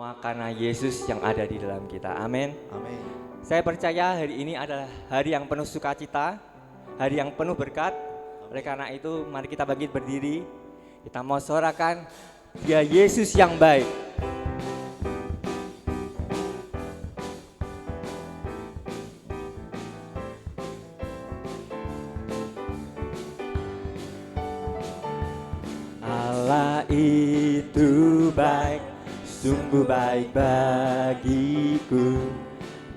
semua karena Yesus yang ada di dalam kita. Amin. Amin. Saya percaya hari ini adalah hari yang penuh sukacita, hari yang penuh berkat. Oleh karena itu, mari kita bangkit berdiri. Kita mau sorakan Dia Yesus yang baik. Allah itu baik, sungguh baik bagiku.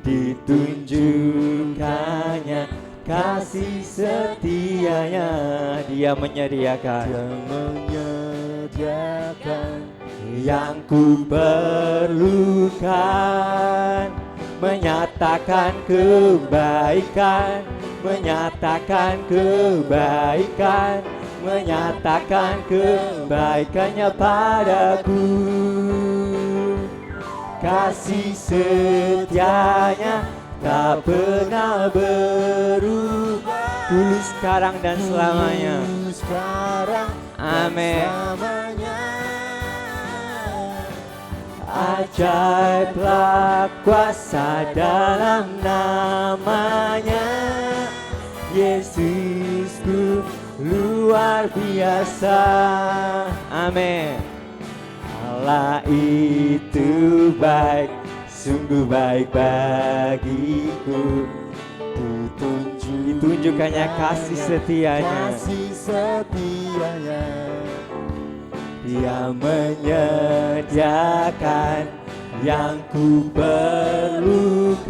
Ditunjukkannya kasih setianya, Dia menyediakan yang ku perlukan, menyatakan kebaikan, menyatakan kebaikan, menyatakan kebaikannya padaku. Kasih setianya tak pernah berubah, dulu, sekarang, dan selamanya. Amin. Ajaiblah kuasa dalam namanya, Yesusku luar biasa. Amin. Allah itu baik, sungguh baik bagiku. Ditunjukkannya kasih setianya, Dia menyediakan yang ku perlukan,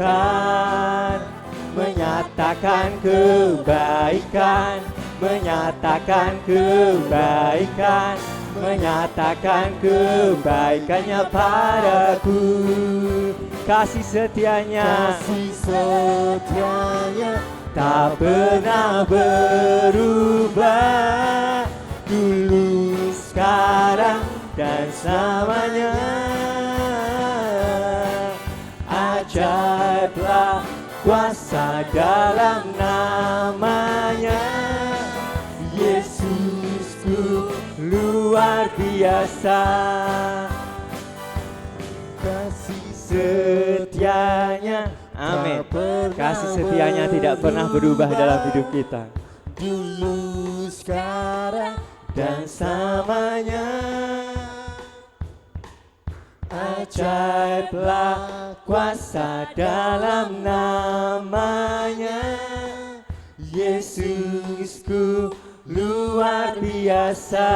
menyatakan kebaikan, menyatakan kebaikan, menyatakan kebaikannya padaku. Kasih setianya tak pernah berubah, dulu, sekarang, dan selamanya. Ajaiblah kuasa dalam namanya, Yesusku luar biasa. Kasih setianya, amin. Kasih setianya tidak pernah berubah dalam hidup kita, dulu, sekarang, dan selamanya. Ajaiblah kuasa dalam namanya, Yesusku luar biasa.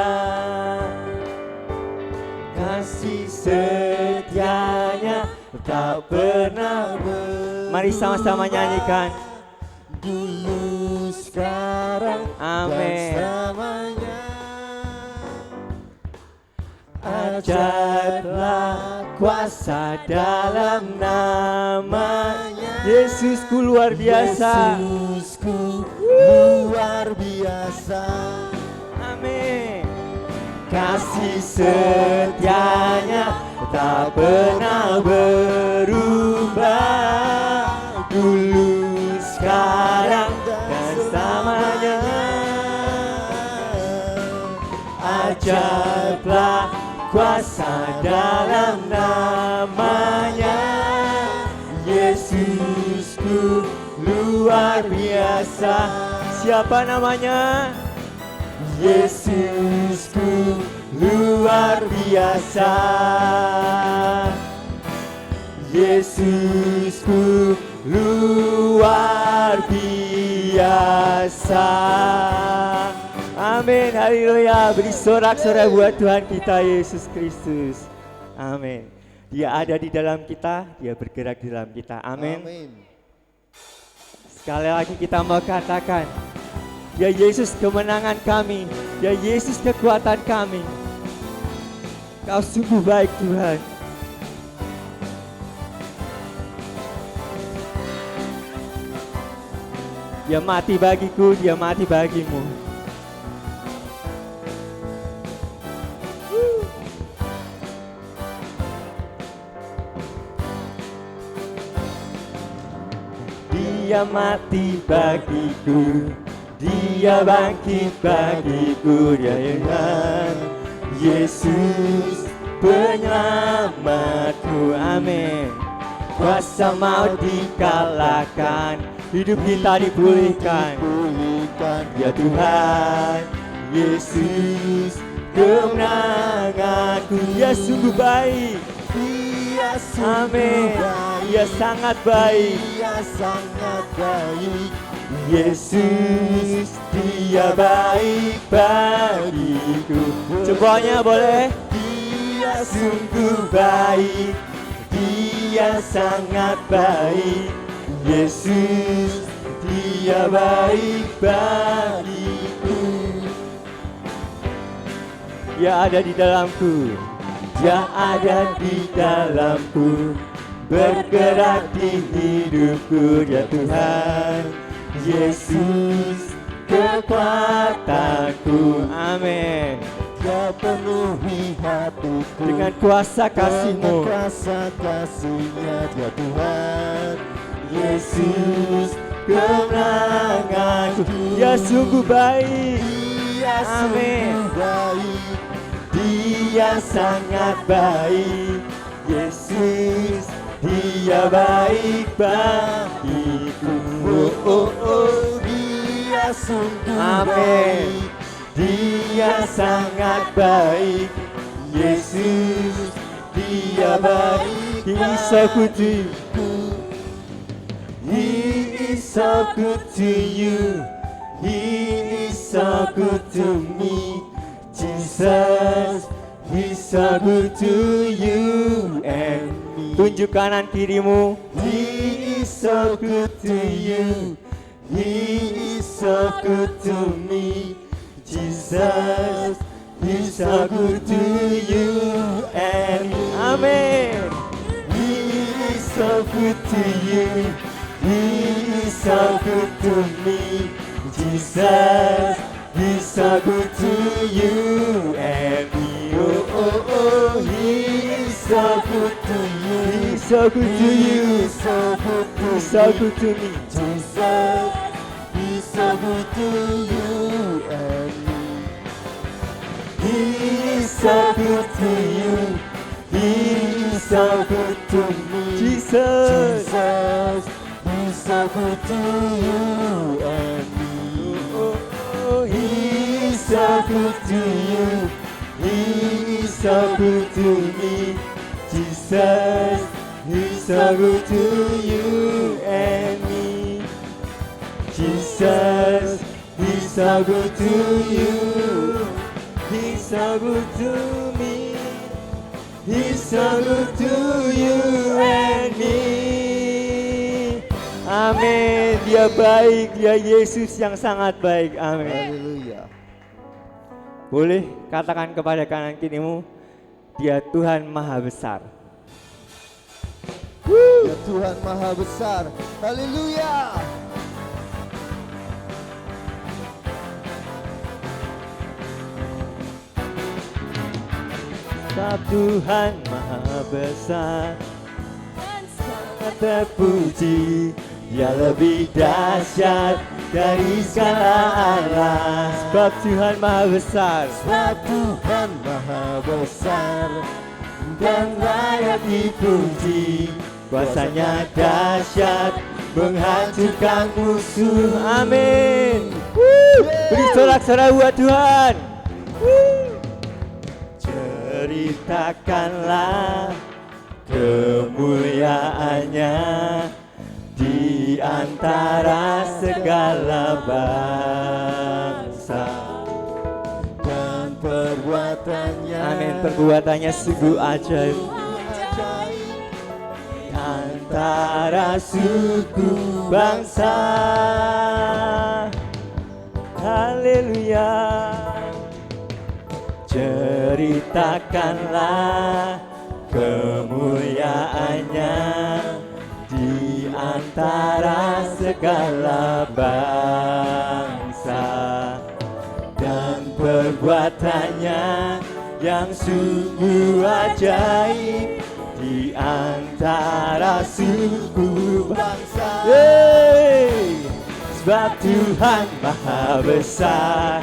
Kasih setianya tak pernah Mari sama-sama nyanyikan. Dulu, sekarang, amin, dan selamanya. Ajaiblah kuasa dalam namanya, Yesusku luar biasa. Yesusku luar biasa. Amin. Kasih setianya tak pernah berubah, dulu, sekarang, dan selamanya. Ajaiblah kuasa dalam namanya, Yesusku luar biasa. Siapa namanya? Yesusku luar biasa. Yesusku luar biasa. Amin, haleluya. Beri sorak-sorai buat Tuhan kita Yesus Kristus. Amin. Dia ada di dalam kita, Dia bergerak di dalam kita. Amin. Amin. Sekali lagi kita mau katakan, Ya Yesus kemenangan kami, Ya Yesus kekuatan kami. Kau sungguh baik Tuhan. Dia mati bagiku, Dia mati bagimu. Dia mati bagiku, Dia bangkit bagiku. Dia Yesus penyelamatku. Amin. Kuasa maut dikalahkan, hidup kita dipulihkan. Ya Tuhan Yesus, kemenanganku. Dia sungguh baik. Dia sungguh Amin. baik. Dia sangat baik. Dia sangat baik. Yesus, Dia baik bagiku. Cobanya boleh. Dia sungguh baik, Dia sangat baik. Yesus, Dia baik bagiku. Dia ada di dalamku, Dia ada di dalamku, bergerak di hidupku. Ya Tuhan Yesus, kekuatanku. Amin. Dia penuhi hatiku Dengan kuasa dengan kasih-Mu. kuasa kasih-Nya. Dia Tuhan Yesus, kemenanganku. Dia sungguh baik. Dia Amin. sungguh baik. Dia sangat baik. Yesus, Dia baik bagiku. Oh, oh, oh. Dia sungguh Amin. baik. Dia sangat baik. Yesus, Dia baik. He is so good to you. He is so good to you. He is so good to me. Jesus, He's so good to you and me. Tunjuk kanan kirimu. He is so good to you. He is so good to me. Jesus, He's so good to you and me. Amen. He is so good to you. He is so good to me. Jesus, He's so good to you and me. Oh, oh, oh. He is so good to you. He's so good to you. He's so good to me. Jesus, He's so good to you and me. He is so good to you. He is so good to me. Jesus. Jesus, He's so good to you and me. Oh, oh, He is so good to you. He is so good to me. Jesus, He's so good to you and me. Jesus, He's so good to you. He's so good to me. He's so good to you and me. Amin. Dia baik, Dia Yesus yang sangat baik. Amin. Haleluya. Boleh katakan kepada kanan kirimu, Dia Tuhan Maha Besar. Ya Tuhan Maha Besar. Haleluya. Sebab Tuhan Maha Besar dan sangat terpuji. Dia lebih dahsyat dari segala Allah. Sebab Tuhan Maha Besar. Sebab Tuhan Maha Besar Dan layak dipuji. Kuasanya dahsyat menghancurkan musuh. Amin. Beri sorak-sorai buat Tuhan. Ceritakanlah kemuliaannya di antara segala bangsa. dan perbuatannya. Amin. Perbuatannya sungguh ajaib. Di antara suku bangsa. Haleluya. Ceritakanlah kemuliaannya di antara segala bangsa, dan perbuatannya yang sungguh ajaib di antara suku bangsa. Hey! Sebab Tuhan Maha Besar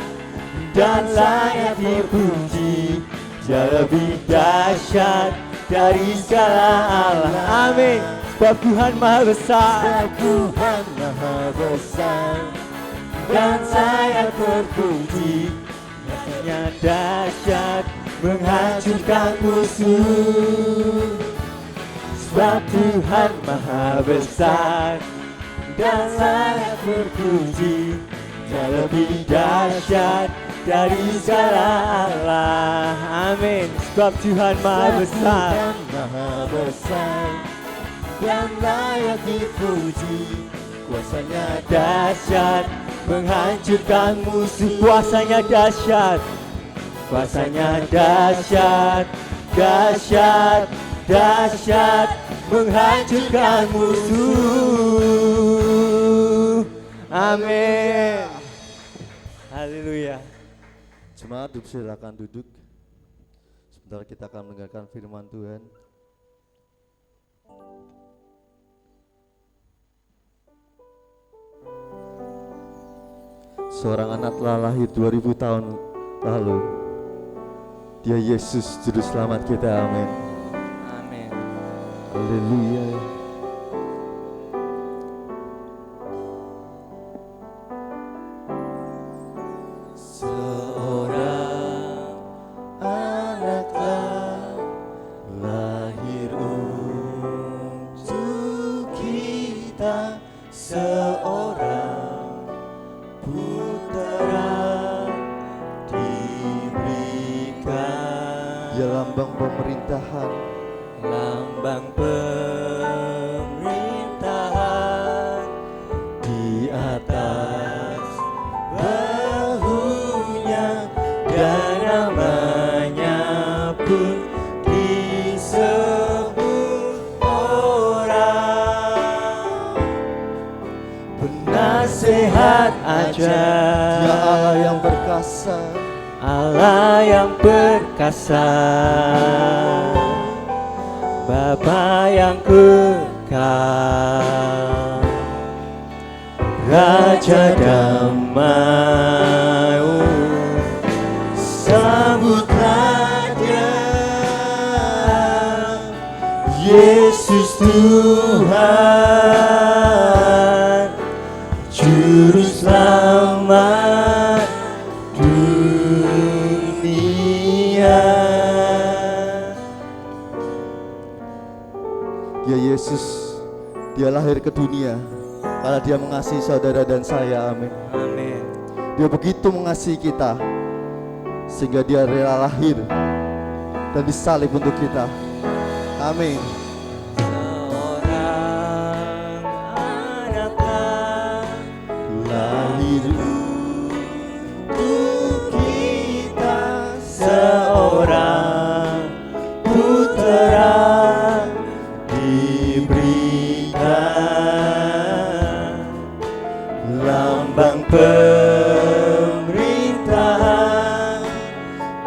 dan layak dipuji. Jauh lebih dahsyat dari segala Allah. Amin. Sebab Tuhan Maha Besar. Sebab Tuhan Maha Besar, Dan saya terpuji, kuasanya dahsyat menghancurkan musuh. Sebab Tuhan Maha Besar, dan saya terpuji, Dia lebih dahsyat dari segala Allah. Amin. Sebab Tuhan Maha Besar, Tuhan Maha Besar, dan layak dipuji. kuasanya dahsyat menghancurkan musuh. Kuasanya dahsyat, kuasanya dahsyat, dahsyat, dahsyat menghancurkan musuh. Amin. Haleluya. Jemaat, silakan duduk. Sebentar kita akan mendengarkan firman Tuhan. Seorang anak telah lahir 2000 tahun lalu. Dia Yesus juru selamat kita. Amin. Amin. Haleluya. Seorang anak telah lahir untuk kita, seorang putera diberikan. Dia lambang pemerintahan, Lambang pemerintahan di atas bahunya, dan namanya pun disebut orang penasehat ajaib. Dia Allah yang perkasa, Allah yang perkasa, Bapa yang kekal, Raja damai. Sambutlah Dia, Yesus Tuhan, Juru Selamat dunia. Dia Yesus, Dia lahir ke dunia karena Dia mengasihi saudara dan saya. Amin. Amin. Dia begitu mengasihi kita sehingga Dia rela lahir dan disalib untuk kita. Amin. Seorang anak Lahir untuk kita, seorang putera diberikan. Lambang pemerintahan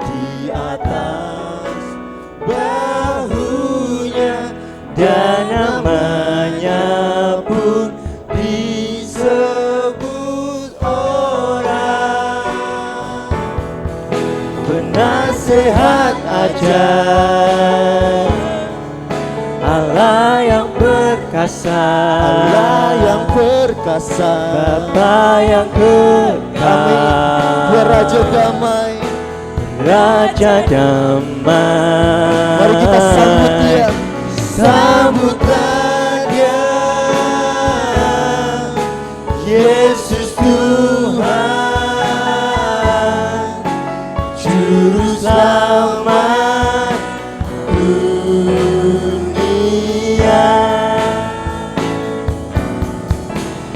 di atas bahunya, dan namanya pun disebut orang penasehat ajaib. Allah yang perkasa, Allah yang perkasa, Bapa yang kekal, Dia Raja damai. Raja damai. Mari kita sambut Dia. Sambutlah Dia, Yesus Tuhan, Juru Selamat dunia.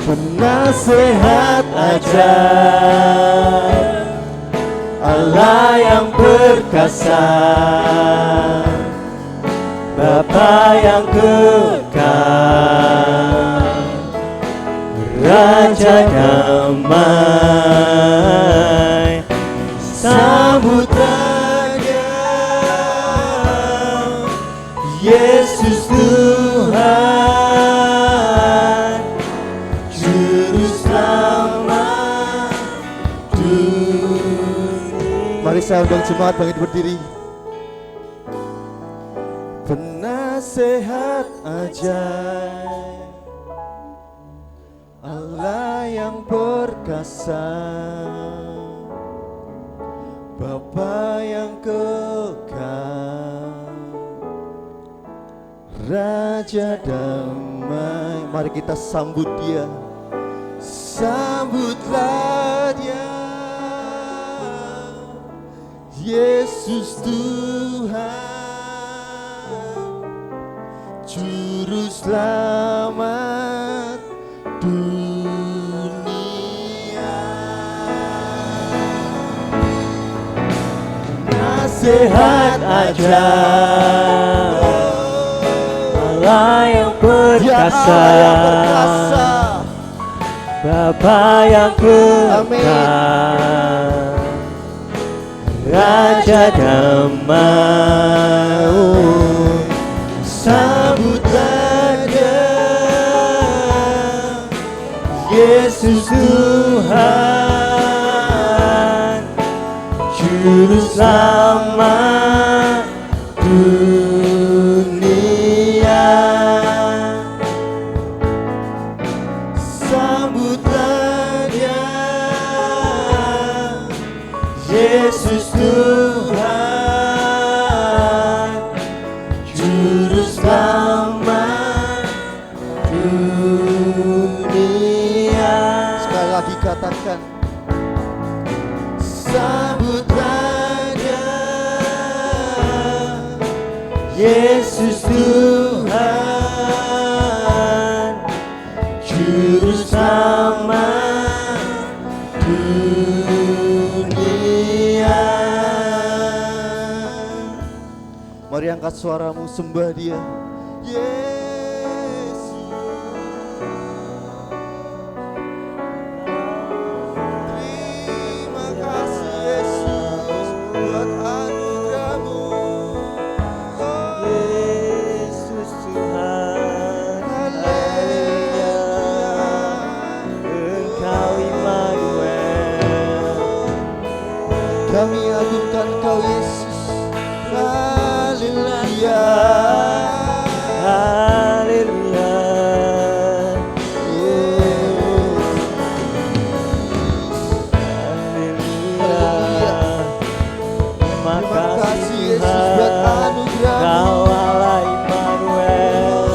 Penasehat ajaib, Allah yang perkasa, Bapa yang kekal, Raja damai. Sambutlah Dia, Yesus Tuhan, Juru Selamat dunia. Mari saya undang jemaat bangkit berdiri. sehat ajaib, Allah yang perkasa, Bapa yang kekal, Raja damai. Mari kita sambut Dia, sambutlah Dia, Yesus Tuhan, Juru Selamat dunia. Nasihat ajaib, Allah yang perkasa, Bapa yang kekal, Raja damai. Sambutlah Dia, Yesus Tuhan, Juru Selamat dunia. Sambutlah Dia, Yesus Tuhan, Juru Selamat dunia. Sekali lagi katakan, sambutlah Dia, Yesus Tuhan, Juru Selamat dunia. mari angkat suaramu, sembah Dia. Yesus, terima kasih Yesus buat anugerah-Mu. Yesus Tuhan, Haleluya. Engkau Immanuel. Kami agungkan Engkau Yesus. Haleluya. Haleluya. Terima kasih Yesus buat anugerah-Mu. Kau Allah Immanuel.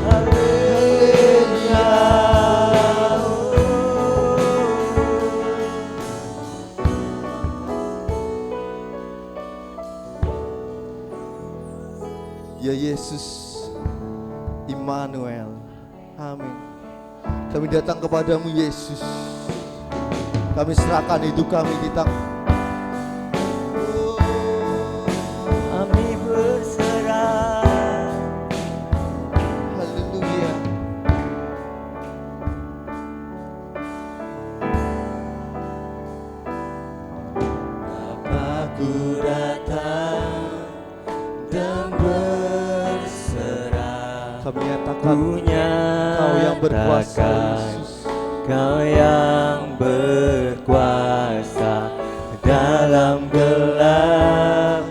Haleluya. Ya Yesus, Immanuel. Amin. Kami datang kepadamu Yesus. Kami serahkan hidup kami di tangan. Kami berserah. Haleluya. Bapa-Ku datang dan berserah. Kami nyatakan Punya Kau yang berkuasa Yesus. Kau yang berkuasa dalam gelap.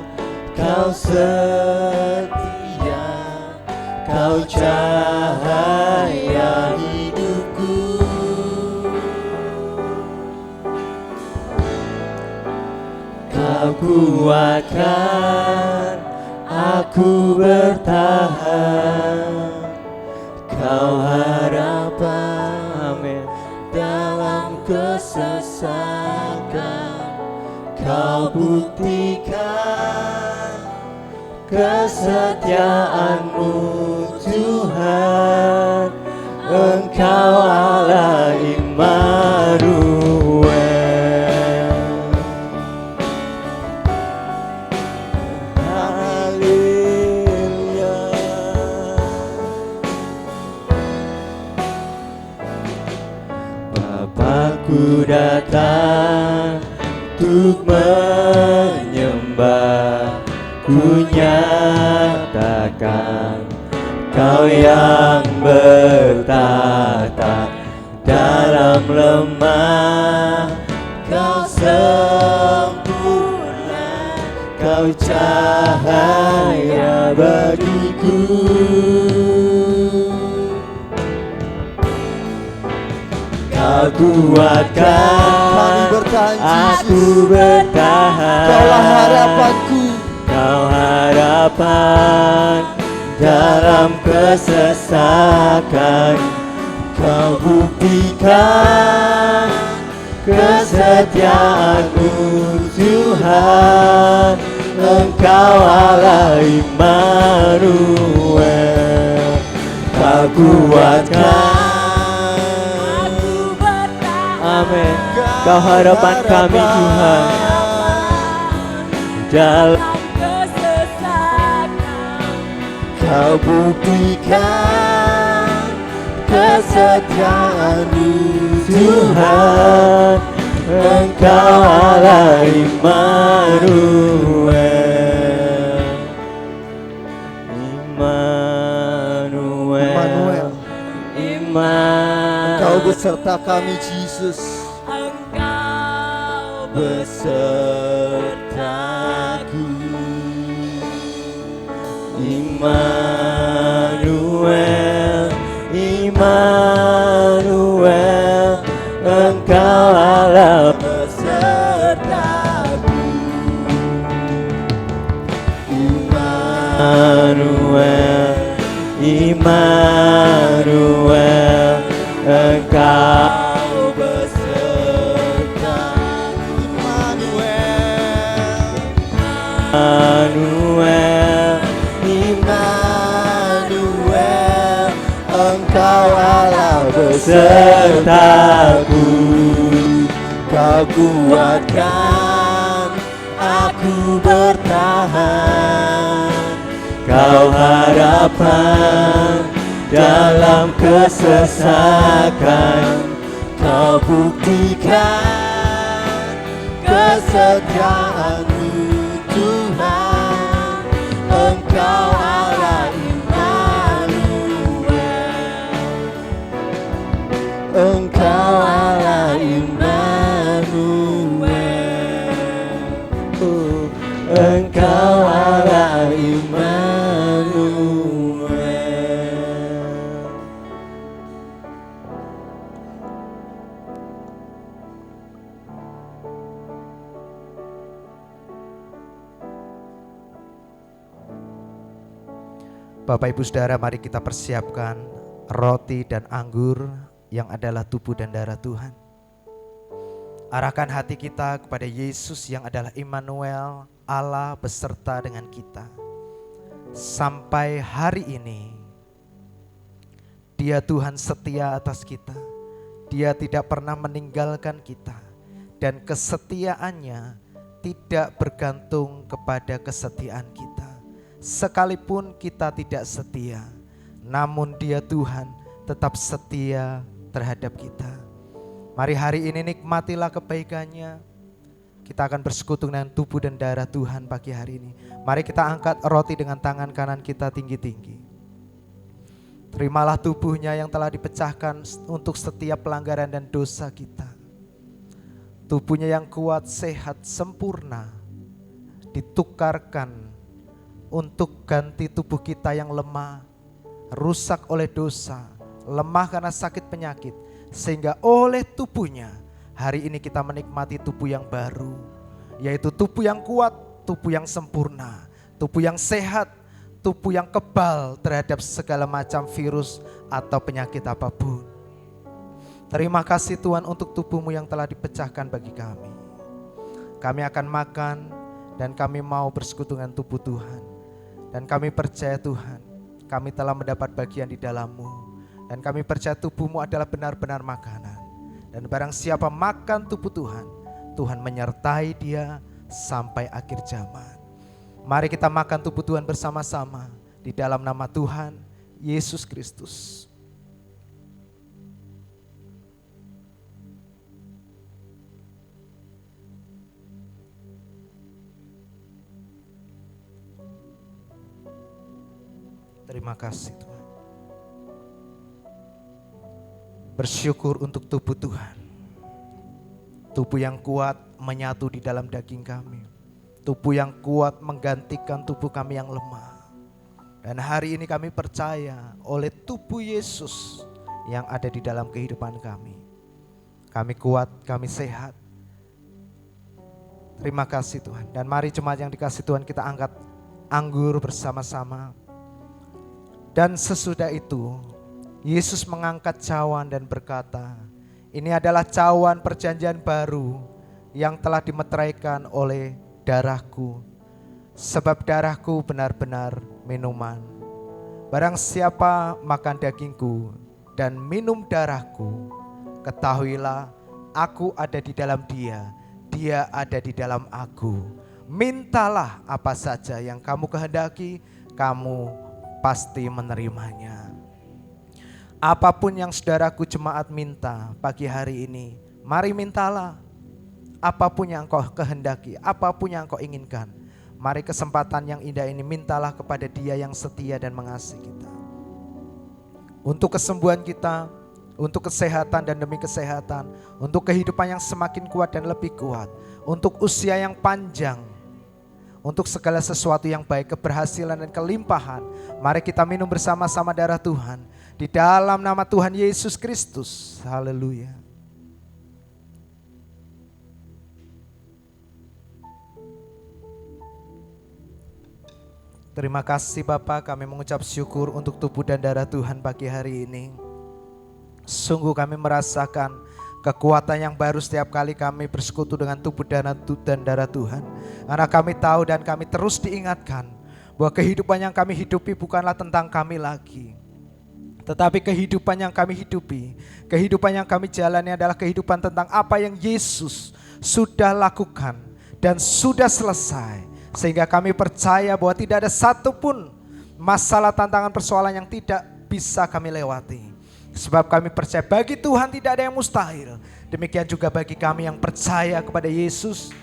Kau setia, Kau cahaya hidupku. Kau kuatkan aku bertahan. Kau harapan, amin, dalam kesesakan. Kau buktikan kesetiaan-Mu Tuhan. Engkau Allah Immanuel. Haleluya. Bapa-Ku datang untuk menyembah. Ku nyatakan Kau yang bertata dalam lemah. Kau sempurna, Kau Kau cahaya bagiku. Kau kuatkan, Kami bertahan, aku Yesus. bertahan. Kaulah harapanku. Kau harapan dalam kesesakan. Kau buktikan kesetiaan-Mu Tuhan. Engkau Allah Immanuel. Kau kuatkan. Amin. Kau harapan kami Tuhan. Dalam Kau buktikan kesetiaan-Mu Tuhan. Engkau Allah Immanuel. Immanuel. Engkau beserta kami, Yesus. Engkau besertaku. Immanuel, Immanuel, Engkau Allah besertaku. Immanuel, Immanuel, Engkau besertaku. Immanuel, Immanuel, Engkau Allah besertaku. Kau kuatkan, aku bertahan. Kau harapan dalam kesesakan. Kau buktikan kesetiaan-Mu Tuhan. Engkau Allah Immanuel. Engkau Allah Immanuel. Engkau Allah Immanuel. Bapak Ibu Saudara, mari kita persiapkan roti dan anggur yang adalah tubuh dan darah Tuhan. Arahkan hati kita kepada Yesus yang adalah Immanuel, Allah beserta dengan kita. Sampai hari ini, Dia Tuhan setia atas kita. Dia tidak pernah meninggalkan kita. Dan kesetiaannya tidak bergantung kepada kesetiaan kita. Sekalipun kita tidak setia, namun Dia Tuhan tetap setia terhadap kita. Mari hari ini nikmatilah kebaikannya. Kita akan bersekutu dengan tubuh dan darah Tuhan pagi hari ini. Mari kita angkat roti dengan tangan kanan kita tinggi-tinggi. Terimalah tubuhnya yang telah dipecahkan untuk setiap pelanggaran dan dosa kita. Tubuhnya yang kuat, sehat, sempurna, ditukarkan untuk ganti tubuh kita yang lemah, rusak oleh dosa, lemah karena sakit penyakit. Sehingga oleh tubuhnya hari ini kita menikmati tubuh yang baru, yaitu tubuh yang kuat, tubuh yang sempurna, tubuh yang sehat, tubuh yang kebal terhadap segala macam virus atau penyakit apapun. Terima kasih Tuhan untuk tubuh-Mu yang telah dipecahkan bagi kami. Kami akan makan dan kami mau bersekutu dengan tubuh Tuhan. Dan kami percaya Tuhan, kami telah mendapat bagian di dalam-Mu. Dan kami percaya tubuh-Mu adalah benar-benar makanan. Dan barang siapa makan tubuh Tuhan, Tuhan menyertai dia sampai akhir zaman. Mari kita makan tubuh Tuhan bersama-sama di dalam nama Tuhan Yesus Kristus. Terima kasih Tuhan. Bersyukur untuk tubuh Tuhan. Tubuh yang kuat menyatu di dalam daging kami. Tubuh yang kuat menggantikan tubuh kami yang lemah. Dan hari ini kami percaya oleh tubuh Yesus yang ada di dalam kehidupan kami. Kami kuat, kami sehat. Terima kasih Tuhan. Dan mari jemaat yang dikasih Tuhan, kita angkat anggur bersama-sama. Dan sesudah itu Yesus mengangkat cawan dan berkata, ini adalah cawan perjanjian baru yang telah dimeteraikan oleh darahku. Sebab darahku benar-benar minuman. Barang siapa makan dagingku dan minum darahku, ketahuilah aku ada di dalam dia, dia ada di dalam aku. Mintalah apa saja yang kamu kehendaki, kamu pasti menerimanya. Apapun yang saudaraku jemaat minta pagi hari ini, mari mintalah. Apapun yang kau kehendaki, apapun yang kau inginkan, mari kesempatan yang indah ini mintalah kepada Dia yang setia dan mengasihi kita. Untuk kesembuhan kita, untuk kesehatan dan demi kesehatan, untuk kehidupan yang semakin kuat dan lebih kuat, untuk usia yang panjang, untuk segala sesuatu yang baik, keberhasilan dan kelimpahan. Mari kita minum bersama-sama darah Tuhan di dalam nama Tuhan Yesus Kristus. Haleluya. Terima kasih Bapak, kami mengucap syukur untuk tubuh dan darah Tuhan pagi hari ini. Sungguh kami merasakan kekuatan yang baru setiap kali kami bersekutu dengan tubuh dan darah Tuhan. Karena kami tahu dan kami terus diingatkan bahwa kehidupan yang kami hidupi bukanlah tentang kami lagi. Tetapi kehidupan yang kami hidupi, kehidupan yang kami jalani adalah kehidupan tentang apa yang Yesus sudah lakukan dan sudah selesai. Sehingga kami percaya bahwa tidak ada satupun masalah, tantangan, persoalan yang tidak bisa kami lewati. Sebab kami percaya bagi Tuhan tidak ada yang mustahil. Demikian juga bagi kami yang percaya kepada Yesus,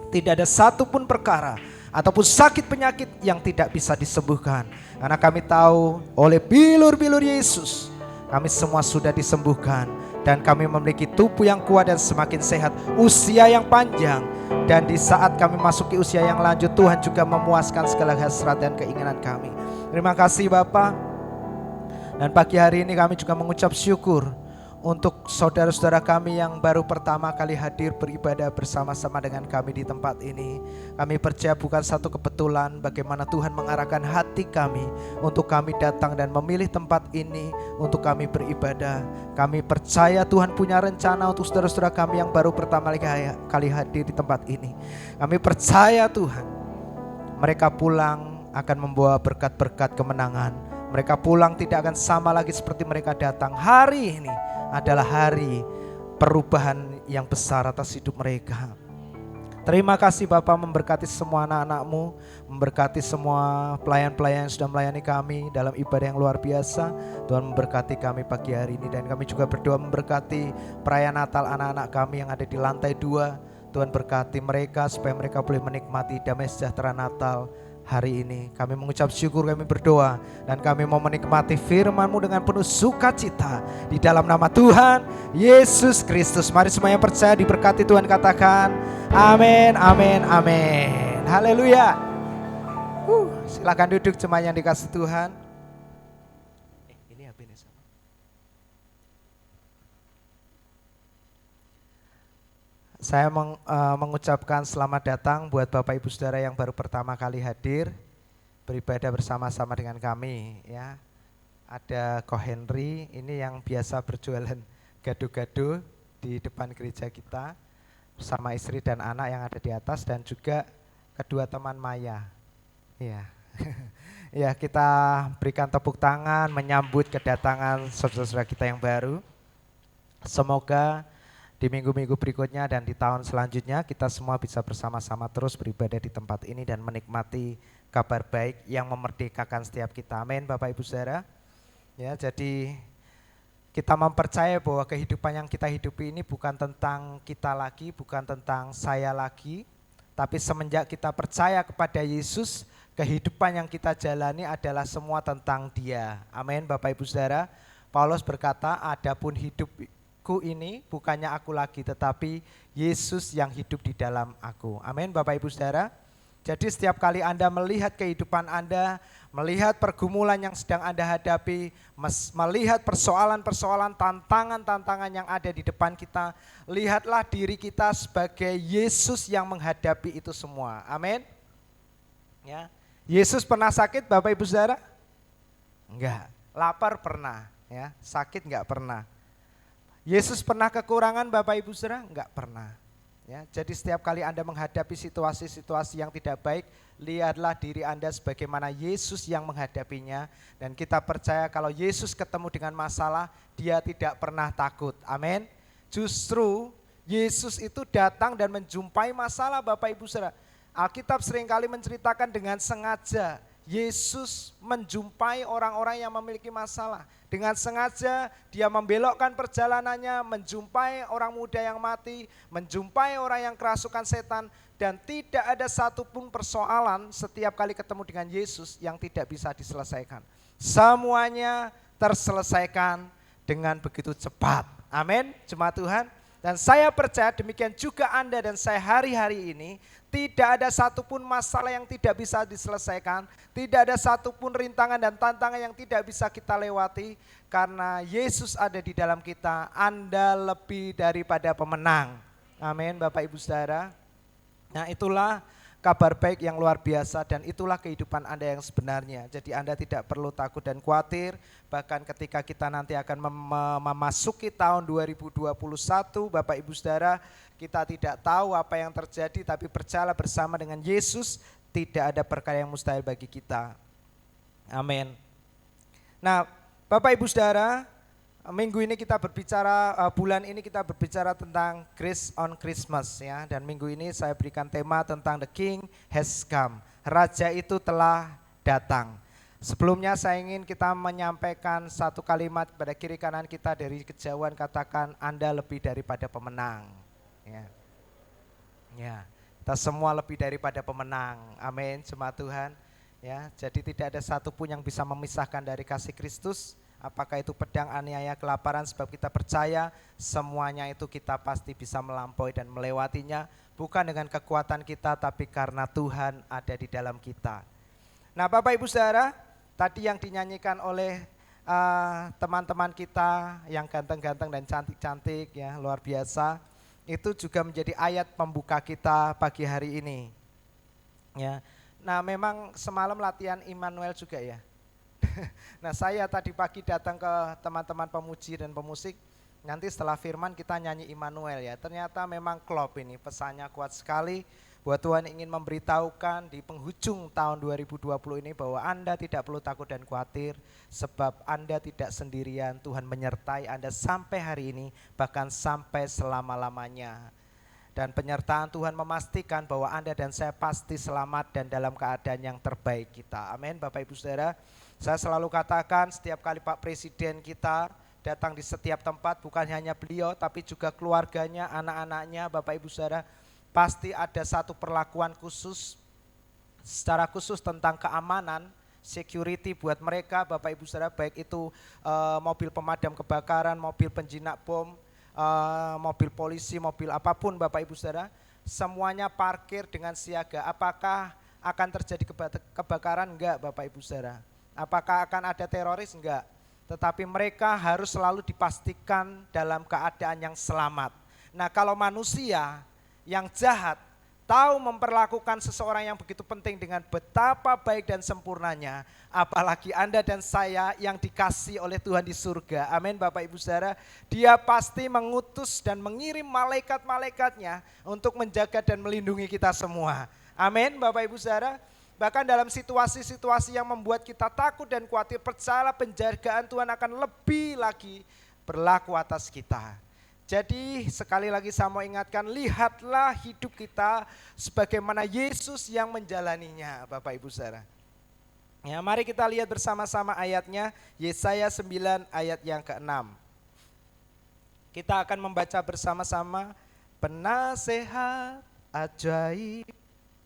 tidak ada satupun perkara ataupun sakit penyakit yang tidak bisa disembuhkan. Karena kami tahu oleh bilur-bilur Yesus kami semua sudah disembuhkan. Dan kami memiliki tubuh yang kuat dan semakin sehat, usia yang panjang. Dan di saat kami masuki usia yang lanjut, Tuhan juga memuaskan segala hasrat dan keinginan kami. Terima kasih Bapak. Dan pagi hari ini kami juga mengucap syukur untuk saudara-saudara kami yang baru pertama kali hadir beribadah bersama-sama dengan kami di tempat ini. Kami percaya bukan satu kebetulan bagaimana Tuhan mengarahkan hati kami untuk kami datang dan memilih tempat ini untuk kami beribadah. Kami percaya Tuhan punya rencana untuk saudara-saudara kami yang baru pertama kali hadir di tempat ini. Kami percaya Tuhan, mereka pulang akan membawa berkat-berkat kemenangan. Mereka pulang tidak akan sama lagi seperti mereka datang. Hari ini adalah hari perubahan yang besar atas hidup mereka. Terima kasih Bapak, memberkati semua anak-anak-Mu, memberkati semua pelayan-pelayan yang sudah melayani kami dalam ibadah yang luar biasa. Tuhan memberkati kami pagi hari ini, dan kami juga berdoa memberkati perayaan Natal anak-anak kami yang ada di lantai 2. Tuhan berkati mereka supaya mereka boleh menikmati damai sejahtera Natal hari ini. Kami mengucap syukur, kami berdoa, dan kami mau menikmati firman-Mu dengan penuh sukacita di dalam nama Tuhan Yesus Kristus. Mari semua yang percaya diberkati Tuhan katakan amin, amin, amin. Haleluya. Silakan duduk jemaat yang dikasih Tuhan. Ini apa ini? Saya mengucapkan selamat datang buat Bapak Ibu Saudara yang baru pertama kali hadir beribadah bersama-sama dengan kami ya. Ada Ko Henry ini yang biasa berjualan gado-gado di depan gereja kita bersama istri dan anak yang ada di atas, dan juga kedua teman Maya. Ya. Ya, kita berikan tepuk tangan menyambut kedatangan saudara-saudara kita yang baru. Semoga di minggu-minggu berikutnya dan di tahun selanjutnya kita semua bisa bersama-sama terus beribadah di tempat ini dan menikmati kabar baik yang memerdekakan setiap kita. Amin Bapak Ibu Saudara. Ya, jadi kita mempercaya bahwa kehidupan yang kita hidupi ini bukan tentang kita lagi, bukan tentang saya lagi, tapi semenjak kita percaya kepada Yesus, kehidupan yang kita jalani adalah semua tentang Dia. Amin Bapak Ibu Saudara. Paulus berkata, adapun hidupku ini bukannya aku lagi, tetapi Yesus yang hidup di dalam aku. Amin Bapak Ibu Saudara. Jadi setiap kali Anda melihat kehidupan Anda, melihat pergumulan yang sedang Anda hadapi, melihat persoalan-persoalan, tantangan-tantangan yang ada di depan kita, lihatlah diri kita sebagai Yesus yang menghadapi itu semua. Amin. Ya. Yesus pernah sakit Bapak Ibu Saudara? Enggak. Lapar pernah, ya. Sakit enggak pernah. Yesus pernah kekurangan Bapak Ibu Saudara? Enggak pernah. Ya, jadi setiap kali Anda menghadapi situasi-situasi yang tidak baik, lihatlah diri Anda sebagaimana Yesus yang menghadapinya. Dan kita percaya kalau Yesus ketemu dengan masalah, dia tidak pernah takut. Amin. Justru Yesus itu datang dan menjumpai masalah Bapak Ibu Saudara. Alkitab seringkali menceritakan dengan sengaja Yesus menjumpai orang-orang yang memiliki masalah. Dengan sengaja dia membelokkan perjalanannya, menjumpai orang muda yang mati, menjumpai orang yang kerasukan setan, dan tidak ada satupun persoalan setiap kali ketemu dengan Yesus yang tidak bisa diselesaikan. Semuanya terselesaikan dengan begitu cepat. Amin, jemaat Tuhan. Dan saya percaya demikian juga Anda dan saya hari-hari ini, tidak ada satupun masalah yang tidak bisa diselesaikan, tidak ada satupun rintangan dan tantangan yang tidak bisa kita lewati, karena Yesus ada di dalam kita. Anda lebih daripada pemenang. Amin Bapak Ibu Saudara. Nah itulah kabar baik yang luar biasa dan itulah kehidupan Anda yang sebenarnya. Jadi Anda tidak perlu takut dan khawatir, bahkan ketika kita nanti akan memasuki tahun 2021 Bapak Ibu Saudara, kita tidak tahu apa yang terjadi, tapi percayalah bersama dengan Yesus, tidak ada perkara yang mustahil bagi kita. Amin. Nah, Bapak Ibu Saudara, minggu ini kita berbicara, bulan ini kita berbicara tentang Grace on Christmas ya. Dan minggu ini saya berikan tema tentang The King Has Come. Raja itu telah datang. Sebelumnya saya ingin kita menyampaikan satu kalimat kepada kiri kanan kita dari kejauhan, katakan Anda lebih daripada pemenang. Ya, kita semua lebih daripada pemenang. Amin, jemaat Tuhan. Ya, jadi tidak ada satupun yang bisa memisahkan dari kasih Kristus. Apakah itu pedang, aniaya, kelaparan, sebab kita percaya semuanya itu kita pasti bisa melampaui dan melewatinya. Bukan dengan kekuatan kita, tapi karena Tuhan ada di dalam kita. Nah Bapak Ibu Saudara, tadi yang dinyanyikan oleh teman-teman kita yang ganteng-ganteng dan cantik-cantik ya, luar biasa. Itu juga menjadi ayat pembuka kita pagi hari ini. Ya. Nah memang semalam latihan Immanuel juga ya. Nah saya tadi pagi datang ke teman-teman pemuji dan pemusik, nanti setelah firman kita nyanyi Immanuel ya. Ternyata memang klop ini, pesannya kuat sekali bahwa Tuhan ingin memberitahukan di penghujung tahun 2020 ini bahwa Anda tidak perlu takut dan khawatir, sebab Anda tidak sendirian, Tuhan menyertai Anda sampai hari ini, bahkan sampai selama-lamanya. Dan penyertaan Tuhan memastikan bahwa Anda dan saya pasti selamat dan dalam keadaan yang terbaik kita. Amin Bapak Ibu Saudara. Saya selalu katakan setiap kali Pak Presiden kita datang di setiap tempat, bukan hanya beliau tapi juga keluarganya, anak-anaknya, Bapak Ibu Saudara, pasti ada satu perlakuan khusus, secara khusus tentang keamanan, security buat mereka Bapak Ibu Saudara, baik itu mobil pemadam kebakaran, mobil penjinak bom, mobil polisi, mobil apapun Bapak Ibu Saudara, semuanya parkir dengan siaga. Apakah akan terjadi kebakaran? Enggak Bapak Ibu Saudara. Apakah akan ada teroris? Enggak. Tetapi mereka harus selalu dipastikan dalam keadaan yang selamat. Nah kalau manusia yang jahat tahu memperlakukan seseorang yang begitu penting dengan betapa baik dan sempurnanya, apalagi Anda dan saya yang dikasih oleh Tuhan di surga. Amin Bapak Ibu Saudara. Dia pasti mengutus dan mengirim malaikat-malaikatnya untuk menjaga dan melindungi kita semua. Amin Bapak Ibu Saudara. Bahkan dalam situasi-situasi yang membuat kita takut dan khawatir, percayalah penjagaan Tuhan akan lebih lagi berlaku atas kita. Jadi sekali lagi saya mau ingatkan, lihatlah hidup kita sebagaimana Yesus yang menjalaninya Bapak Ibu Saudara. Ya, mari kita lihat bersama-sama ayatnya, Yesaya 9 ayat yang ke-6. Kita akan membaca bersama-sama, penasehat ajaib.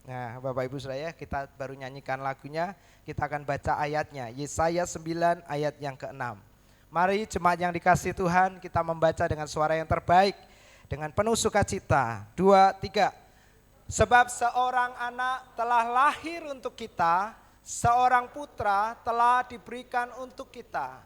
Nah Bapak Ibu Saudara ya, kita baru nyanyikan lagunya, kita akan baca ayatnya, Yesaya 9 ayat yang ke-6. Mari jemaat yang dikasihi Tuhan, kita membaca dengan suara yang terbaik, dengan penuh sukacita. 2, 3. Sebab seorang anak telah lahir untuk kita, seorang putra telah diberikan untuk kita.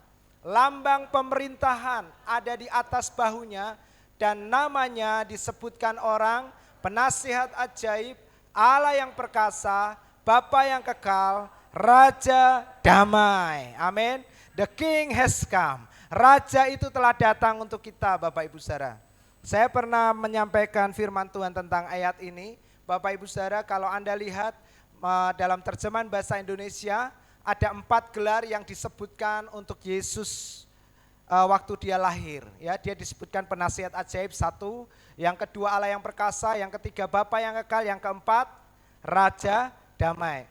Lambang pemerintahan ada di atas bahunya dan namanya disebutkan orang penasihat ajaib, Allah yang perkasa, Bapa yang kekal, Raja damai. Amin. The King has come. Raja itu telah datang untuk kita, Bapak Ibu Saudara. Saya pernah menyampaikan firman Tuhan tentang ayat ini. Bapak Ibu Saudara, kalau Anda lihat dalam terjemahan bahasa Indonesia, ada 4 gelar yang disebutkan untuk Yesus waktu dia lahir. Ya, dia disebutkan penasihat ajaib 1, yang kedua Allah yang perkasa, yang ketiga Bapa yang kekal, yang keempat Raja damai.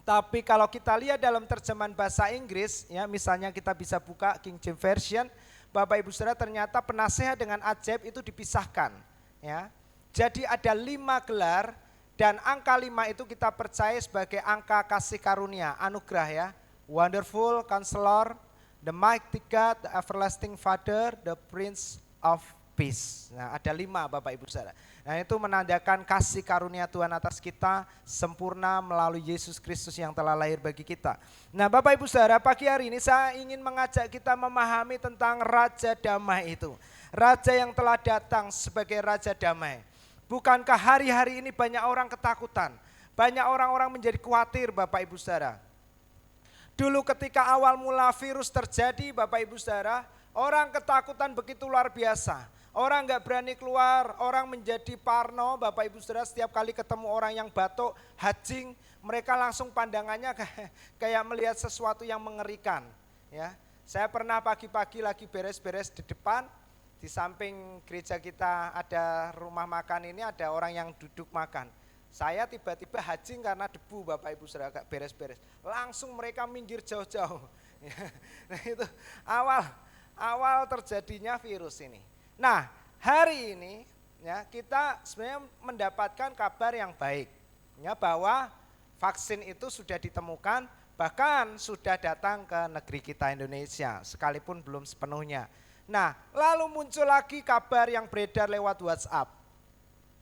Tapi kalau kita lihat dalam terjemahan bahasa Inggris, ya misalnya kita bisa buka King James Version, Bapak Ibu Saudara, ternyata penasihat dengan ajaib itu dipisahkan. Ya, jadi ada 5 gelar dan angka 5 itu kita percaya sebagai angka kasih karunia, anugerah ya. Wonderful Counselor, the Mighty God, the Everlasting Father, the Prince of Peace. Nah, ada 5 Bapak Ibu Saudara. Nah, itu menandakan kasih karunia Tuhan atas kita sempurna melalui Yesus Kristus yang telah lahir bagi kita. Nah, Bapak Ibu Saudara, pagi hari ini saya ingin mengajak kita memahami tentang Raja Damai itu. Raja yang telah datang sebagai Raja Damai. Bukankah hari-hari ini banyak orang ketakutan? Banyak orang-orang menjadi khawatir, Bapak Ibu Saudara. Dulu ketika awal mula virus terjadi, Bapak Ibu Saudara, orang ketakutan begitu luar biasa. Orang nggak berani keluar, orang menjadi parno, Bapak Ibu Saudara, setiap kali ketemu orang yang batuk, hajing, mereka langsung pandangannya kayak melihat sesuatu yang mengerikan. Ya, saya pernah pagi-pagi lagi beres-beres di depan, di samping gereja kita ada rumah makan ini, ada orang yang duduk makan. Saya tiba-tiba hajing karena debu, Bapak Ibu Saudara, agak beres-beres. Langsung mereka minggir jauh-jauh. Nah, itu awal terjadinya virus ini. Nah, hari ini ya kita sebenarnya mendapatkan kabar yang baik ya, bahwa vaksin itu sudah ditemukan, bahkan sudah datang ke negeri kita Indonesia sekalipun belum sepenuhnya. Nah, lalu muncul lagi kabar yang beredar lewat WhatsApp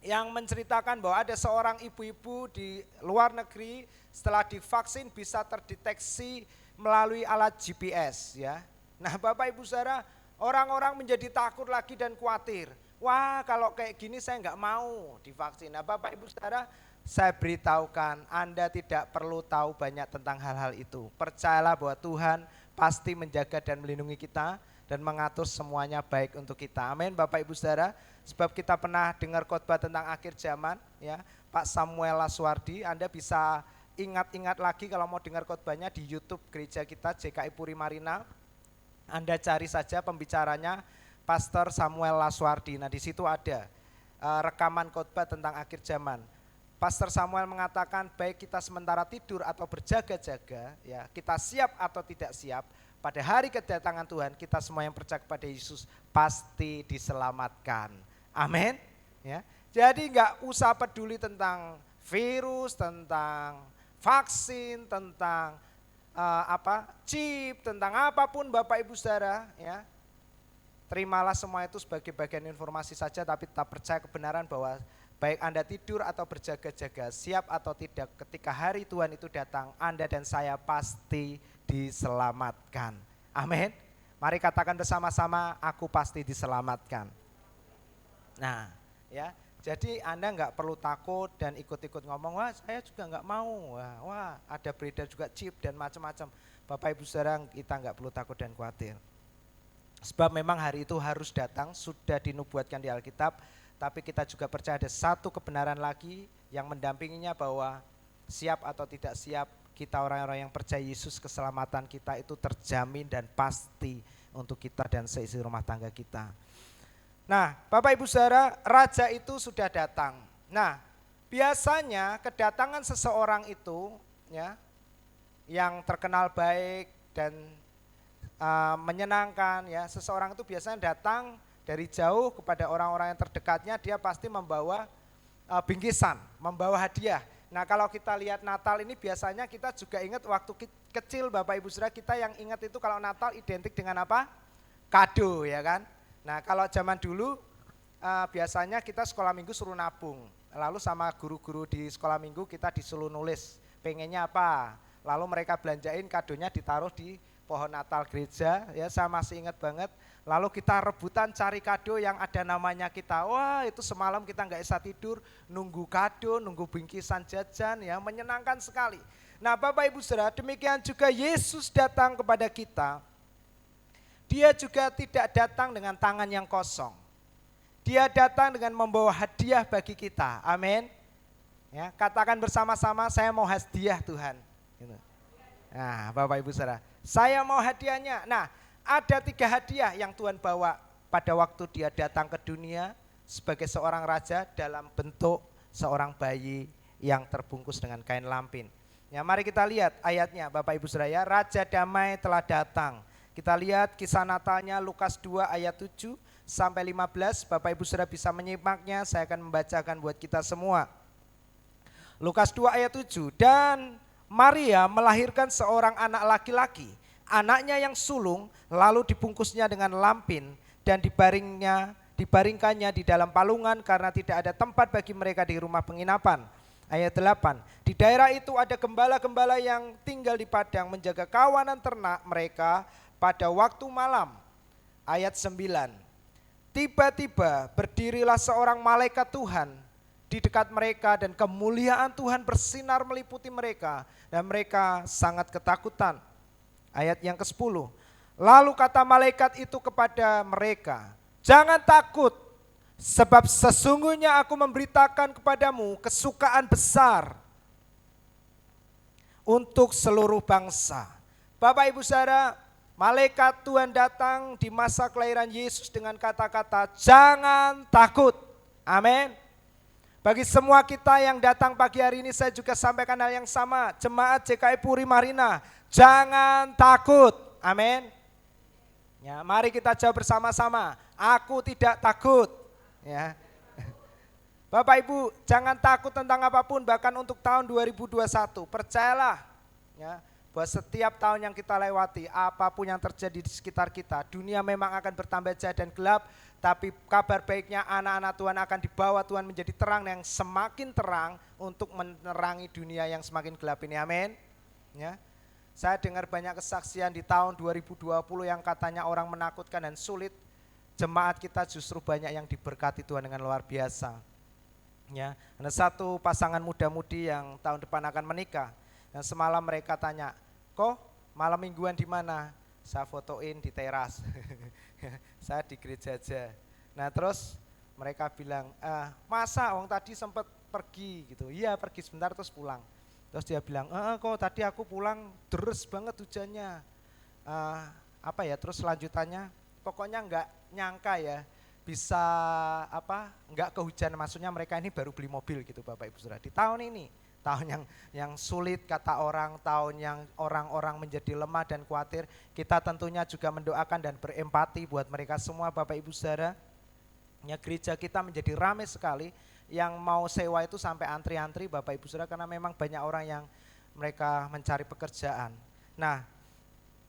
yang menceritakan bahwa ada seorang ibu-ibu di luar negeri setelah divaksin bisa terdeteksi melalui alat GPS ya. Nah, Bapak Ibu Saudara, orang-orang menjadi takut lagi dan khawatir. Wah, kalau kayak gini saya nggak mau divaksin. Nah, Bapak Ibu Saudara, saya beritahukan Anda tidak perlu tahu banyak tentang hal-hal itu. Percayalah bahwa Tuhan pasti menjaga dan melindungi kita dan mengatur semuanya baik untuk kita. Amin, Bapak Ibu Saudara. Sebab kita pernah dengar khotbah tentang akhir zaman, ya, Pak Samuel Laswardi. Anda bisa ingat-ingat lagi kalau mau dengar khotbahnya di YouTube gereja kita JKI Puri Marina. Anda cari saja pembicaranya Pastor Samuel Laswardi. Nah, di situ ada rekaman khotbah tentang akhir zaman. Pastor Samuel mengatakan baik kita sementara tidur atau berjaga-jaga, ya, kita siap atau tidak siap, pada hari kedatangan Tuhan kita semua yang percaya kepada Yesus pasti diselamatkan. Amin. Ya. Jadi enggak usah peduli tentang virus, tentang vaksin, tentang chip, tentang apapun Bapak Ibu Saudara, ya. Terimalah semua itu sebagai bagian informasi saja, tapi tetap percaya kebenaran bahwa baik Anda tidur atau berjaga-jaga, siap atau tidak, ketika hari Tuhan itu datang, Anda dan saya pasti diselamatkan. Amin. Mari katakan bersama-sama, aku pasti diselamatkan. Nah, ya, jadi Anda nggak perlu takut dan ikut-ikut ngomong, wah saya juga nggak mau, wah ada beredar juga chip dan macam-macam. Bapak Ibu Saudara, kita nggak perlu takut dan khawatir. Sebab memang hari itu harus datang, sudah dinubuatkan di Alkitab, tapi kita juga percaya ada satu kebenaran lagi yang mendampinginya bahwa siap atau tidak siap, kita orang-orang yang percaya Yesus, keselamatan kita itu terjamin dan pasti untuk kita dan seisi rumah tangga kita. Nah, Bapak Ibu Saudara, raja itu sudah datang. Nah, biasanya kedatangan seseorang itu ya yang terkenal baik dan menyenangkan ya, seseorang itu biasanya datang dari jauh kepada orang-orang yang terdekatnya, dia pasti membawa bingkisan, membawa hadiah. Nah, kalau kita lihat Natal ini biasanya kita juga ingat waktu kecil Bapak Ibu Saudara, kita yang ingat itu kalau Natal identik dengan apa? Kado ya kan. Nah, kalau zaman dulu biasanya kita sekolah minggu suruh nabung. lalu sama guru-guru di sekolah minggu kita disuruh nulis pengennya apa. Lalu mereka belanjain kadonya ditaruh di pohon Natal gereja, ya saya masih ingat banget. Lalu kita rebutan cari kado yang ada namanya kita. Wah itu semalam kita nggak bisa tidur, nunggu kado, nunggu bingkisan jajan, ya menyenangkan sekali. Nah Bapak Ibu Saudara, demikian juga Yesus datang kepada kita. Dia juga tidak datang dengan tangan yang kosong. Dia datang dengan membawa hadiah bagi kita. Amin. Ya, katakan bersama-sama, saya mau hadiah Tuhan. Gitu. Nah Bapak Ibu Saudara, saya mau hadiahnya. Nah ada 3 hadiah yang Tuhan bawa pada waktu dia datang ke dunia sebagai seorang raja dalam bentuk seorang bayi yang terbungkus dengan kain lampin. Ya, mari kita lihat ayatnya Bapak Ibu Saudara ya, Raja Damai telah datang. Kita lihat kisah Natalnya Lukas 2 ayat 7 sampai 15. Bapak Ibu Saudara bisa menyimaknya, saya akan membacakan buat kita semua. Lukas 2 ayat 7, dan Maria melahirkan seorang anak laki-laki. Anaknya yang sulung lalu dibungkusnya dengan lampin dan dibaringkannya di dalam palungan karena tidak ada tempat bagi mereka di rumah penginapan. Ayat 8, di daerah itu ada gembala-gembala yang tinggal di padang menjaga kawanan ternak mereka pada waktu malam. Ayat 9, tiba-tiba berdirilah seorang malaikat Tuhan di dekat mereka dan kemuliaan Tuhan bersinar meliputi mereka dan mereka sangat ketakutan. Ayat yang ke-10, lalu kata malaikat itu kepada mereka, jangan takut, sebab sesungguhnya aku memberitakan kepadamu kesukaan besar untuk seluruh bangsa. Bapak Ibu Saudara, malaikat Tuhan datang di masa kelahiran Yesus dengan kata-kata jangan takut. Amin. Bagi semua kita yang datang pagi hari ini saya juga sampaikan hal yang sama. Jemaat JKI Puri Marina, jangan takut. Amin. Ya, mari kita jawab bersama-sama. Aku tidak takut. Ya. Bapak Ibu, jangan takut tentang apapun, bahkan untuk tahun 2021. Percayalah ya, bahwa setiap tahun yang kita lewati, apapun yang terjadi di sekitar kita, dunia memang akan bertambah jahat dan gelap, tapi kabar baiknya anak-anak Tuhan akan dibawa Tuhan menjadi terang yang semakin terang untuk menerangi dunia yang semakin gelap ini. Amin. Ya. Saya dengar banyak kesaksian di tahun 2020 yang katanya orang menakutkan dan sulit. Jemaat kita justru banyak yang diberkati Tuhan dengan luar biasa. Ya, ada satu pasangan muda-mudi yang tahun depan akan menikah. Dan semalam mereka tanya, kok malam mingguan di mana? Saya fotoin di teras. Saya di gereja aja. Nah terus mereka bilang, masa Wong tadi sempat pergi gitu. Iya pergi sebentar terus pulang. Terus dia bilang, kok tadi aku pulang deres banget hujannya. Apa ya terus lanjutannya, pokoknya enggak nyangka ya bisa enggak kehujanan, maksudnya mereka ini baru beli mobil gitu Bapak Ibu Saudara di tahun ini, tahun yang sulit kata orang, tahun yang orang-orang menjadi lemah dan khawatir. Kita tentunya juga mendoakan dan berempati buat mereka semua Bapak Ibu Saudara. Ya, gereja kita menjadi ramai sekali, yang mau sewa itu sampai antri-antri Bapak Ibu Saudara, karena memang banyak orang yang mereka mencari pekerjaan. Nah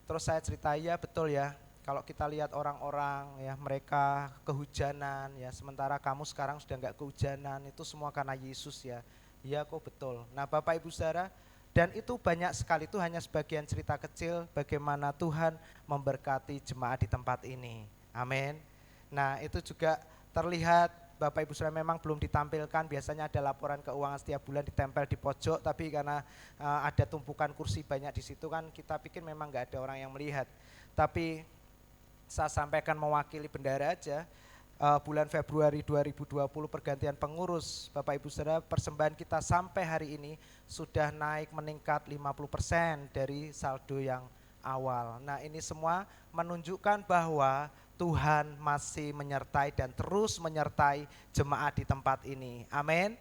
terus saya cerita, ya betul ya, kalau kita lihat orang-orang ya mereka kehujanan ya, sementara kamu sekarang sudah enggak kehujanan, itu semua karena Yesus ya. Iya kok betul. Nah Bapak Ibu Saudara, dan itu banyak sekali, itu hanya sebagian cerita kecil bagaimana Tuhan memberkati jemaat di tempat ini. Amin. Nah itu juga terlihat Bapak Ibu Saudara, memang belum ditampilkan, biasanya ada laporan keuangan setiap bulan ditempel di pojok, tapi karena ada tumpukan kursi banyak di situ kan kita pikir memang enggak ada orang yang melihat. Tapi saya sampaikan mewakili bendara aja, bulan Februari 2020 pergantian pengurus, Bapak Ibu Saudara, persembahan kita sampai hari ini sudah naik meningkat 50% dari saldo yang awal. Nah ini semua menunjukkan bahwa Tuhan masih menyertai dan terus menyertai jemaat di tempat ini. Amin.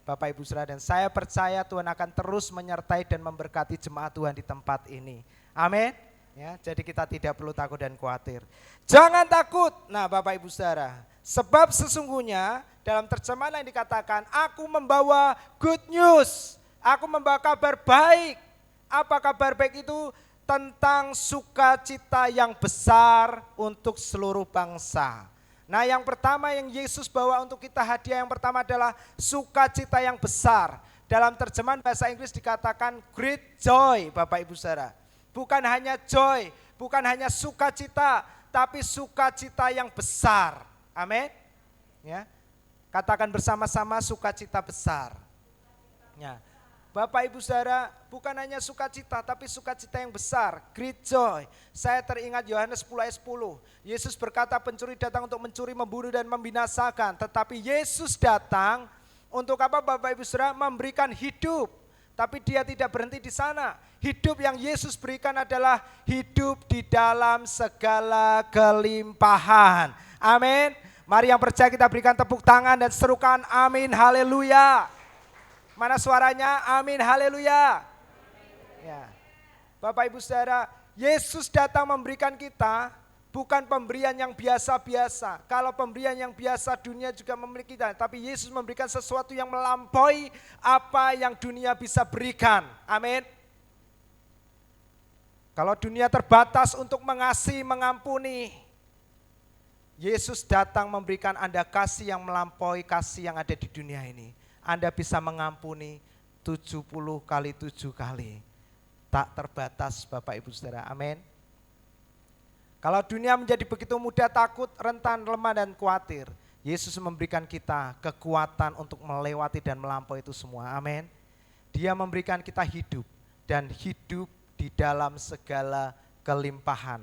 Bapak Ibu Saudara, dan saya percaya Tuhan akan terus menyertai dan memberkati jemaat Tuhan di tempat ini. Amin. Ya, jadi kita tidak perlu takut dan khawatir. Jangan takut. Nah Bapak Ibu Saudara, sebab sesungguhnya dalam terjemahan yang dikatakan, aku membawa good news, aku membawa kabar baik. Apa kabar baik itu? Tentang sukacita yang besar untuk seluruh bangsa. Nah, yang pertama yang Yesus bawa untuk kita, hadiah yang pertama adalah sukacita yang besar. Dalam terjemahan bahasa Inggris dikatakan great joy, Bapak Ibu Saudara. Bukan hanya joy, bukan hanya sukacita, tapi sukacita yang besar. Amin. Ya. Katakan bersama-sama sukacita besar. Ya. Bapak Ibu Saudara, bukan hanya sukacita tapi sukacita yang besar, great joy. Saya teringat Yohanes 10 ayat 10. Yesus berkata, pencuri datang untuk mencuri, membunuh dan membinasakan, tetapi Yesus datang untuk apa Bapak Ibu Saudara? Memberikan hidup. Tapi dia tidak berhenti di sana. Hidup yang Yesus berikan adalah hidup di dalam segala kelimpahan. Amin. Mari yang percaya kita berikan tepuk tangan dan serukan amin, haleluya. Mana suaranya? Amin, haleluya. Ya. Bapak Ibu Saudara, Yesus datang memberikan kita bukan pemberian yang biasa-biasa. Kalau pemberian yang biasa dunia juga memiliki kita, tapi Yesus memberikan sesuatu yang melampaui apa yang dunia bisa berikan. Amin. Kalau dunia terbatas untuk mengasihi, mengampuni, Yesus datang memberikan Anda kasih yang melampaui kasih yang ada di dunia ini. Anda bisa mengampuni 70 kali 7 kali. Tak terbatas Bapak Ibu Saudara, amin. Kalau dunia menjadi begitu mudah takut, rentan, lemah dan khawatir, Yesus memberikan kita kekuatan untuk melewati dan melampaui itu semua, amin. Dia memberikan kita hidup dan hidup di dalam segala kelimpahan.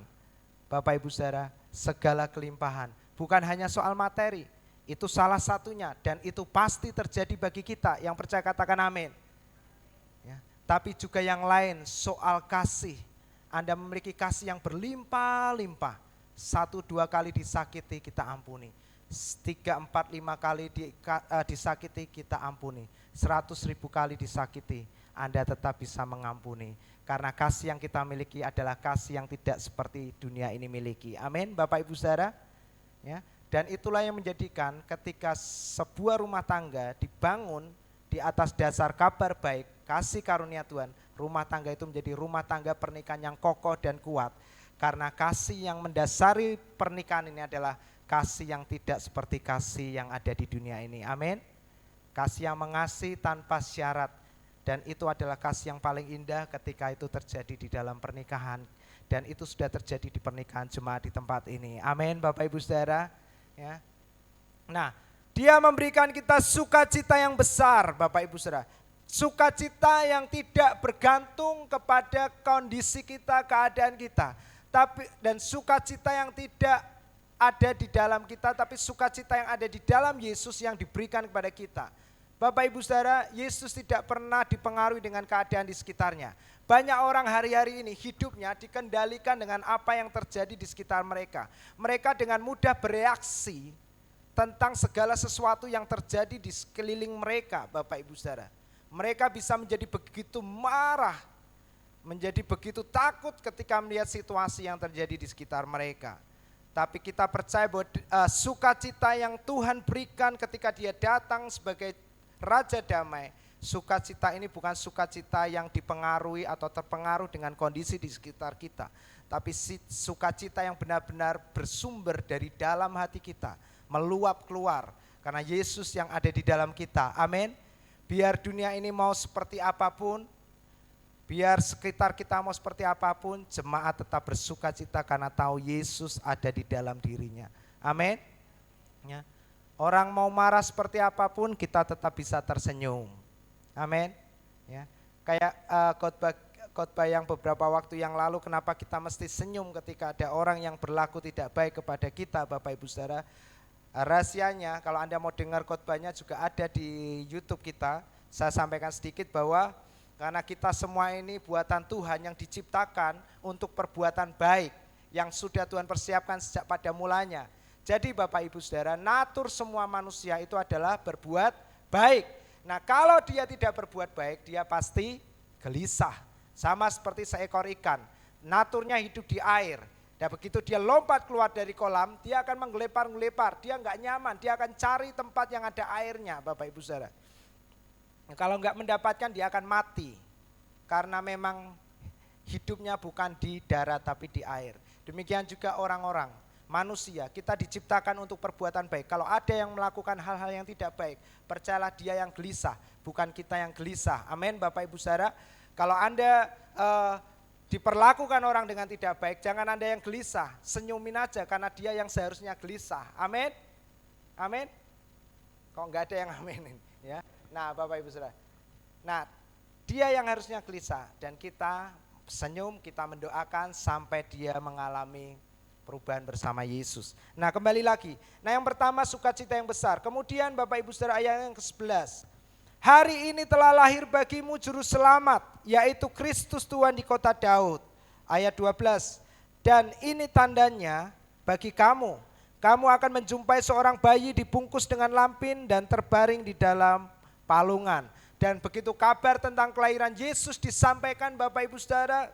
Bapak Ibu Saudara, segala kelimpahan, bukan hanya soal materi. Itu salah satunya dan itu pasti terjadi bagi kita. Yang percaya katakan amin. Ya, tapi juga yang lain soal kasih. Anda memiliki kasih yang berlimpah-limpah. 1-2 kali disakiti kita ampuni. 3-4-5 kali disakiti kita ampuni. 100.000 kali disakiti Anda tetap bisa mengampuni. Karena kasih yang kita miliki adalah kasih yang tidak seperti dunia ini miliki. Amin Bapak Ibu Saudara. Ya. Dan itulah yang menjadikan ketika sebuah rumah tangga dibangun di atas dasar kabar baik, kasih karunia Tuhan, rumah tangga itu menjadi rumah tangga pernikahan yang kokoh dan kuat. Karena kasih yang mendasari pernikahan ini adalah kasih yang tidak seperti kasih yang ada di dunia ini. Amin. Kasih yang mengasihi tanpa syarat. Dan itu adalah kasih yang paling indah ketika itu terjadi di dalam pernikahan. Dan itu sudah terjadi di pernikahan jemaat di tempat ini. Amin Bapak Ibu Saudara. Ya. Nah, dia memberikan kita sukacita yang besar Bapak Ibu Saudara. Sukacita yang tidak bergantung kepada kondisi kita, keadaan kita. Dan sukacita yang tidak ada di dalam kita, tapi sukacita yang ada di dalam Yesus yang diberikan kepada kita. Bapak Ibu Saudara, Yesus tidak pernah dipengaruhi dengan keadaan di sekitarnya. Banyak orang hari-hari ini hidupnya dikendalikan dengan apa yang terjadi di sekitar mereka. Mereka dengan mudah bereaksi tentang segala sesuatu yang terjadi di sekeliling mereka, Bapak Ibu Saudara. Mereka bisa menjadi begitu marah, menjadi begitu takut ketika melihat situasi yang terjadi di sekitar mereka. Tapi kita percaya bahwa sukacita yang Tuhan berikan ketika Dia datang sebagai Raja Damai, sukacita ini bukan sukacita yang dipengaruhi atau terpengaruh dengan kondisi di sekitar kita. Tapi sukacita yang benar-benar bersumber dari dalam hati kita, meluap keluar. Karena Yesus yang ada di dalam kita, amin. Biar dunia ini mau seperti apapun, biar sekitar kita mau seperti apapun, jemaat tetap bersukacita karena tahu Yesus ada di dalam dirinya. Amin. Ya. Orang mau marah seperti apapun, kita tetap bisa tersenyum. Amin. Ya. Kayak khotbah yang beberapa waktu yang lalu, kenapa kita mesti senyum ketika ada orang yang berlaku tidak baik kepada kita, Bapak Ibu Saudara. Rahasianya, kalau Anda mau dengar khotbahnya juga ada di YouTube kita. Saya sampaikan sedikit bahwa karena kita semua ini buatan Tuhan yang diciptakan untuk perbuatan baik yang sudah Tuhan persiapkan sejak pada mulanya. Jadi Bapak Ibu Saudara, natur semua manusia itu adalah berbuat baik. Nah, kalau dia tidak berbuat baik, dia pasti gelisah. Sama seperti seekor ikan, naturnya hidup di air. Dan begitu dia lompat keluar dari kolam, dia akan menggelepar-gelepar, dia enggak nyaman, dia akan cari tempat yang ada airnya, Bapak Ibu Saudara. Nah, kalau enggak mendapatkan, dia akan mati. Karena memang hidupnya bukan di darat tapi di air. Demikian juga orang-orang. manusia, kita diciptakan untuk perbuatan baik. Kalau ada yang melakukan hal-hal yang tidak baik, percayalah dia yang gelisah, bukan kita yang gelisah. Amin Bapak Ibu Saudara. Kalau Anda diperlakukan orang dengan tidak baik, jangan Anda yang gelisah, senyumin aja karena dia yang seharusnya gelisah. Amin. Amin. Kok enggak ada yang aminin ya. Nah, Bapak Ibu Saudara. Nah, dia yang harusnya gelisah dan kita senyum, kita mendoakan sampai dia mengalami perubahan bersama Yesus. Nah, kembali lagi. Nah, yang pertama sukacita yang besar. Kemudian Bapak Ibu Saudara ayat yang ke-11. Hari ini telah lahir bagimu juru selamat, yaitu Kristus Tuhan di kota Daud. Ayat 12. Dan ini tandanya bagi kamu. Kamu akan menjumpai seorang bayi dibungkus dengan lampin dan terbaring di dalam palungan. Dan begitu kabar tentang kelahiran Yesus disampaikan Bapak Ibu Saudara,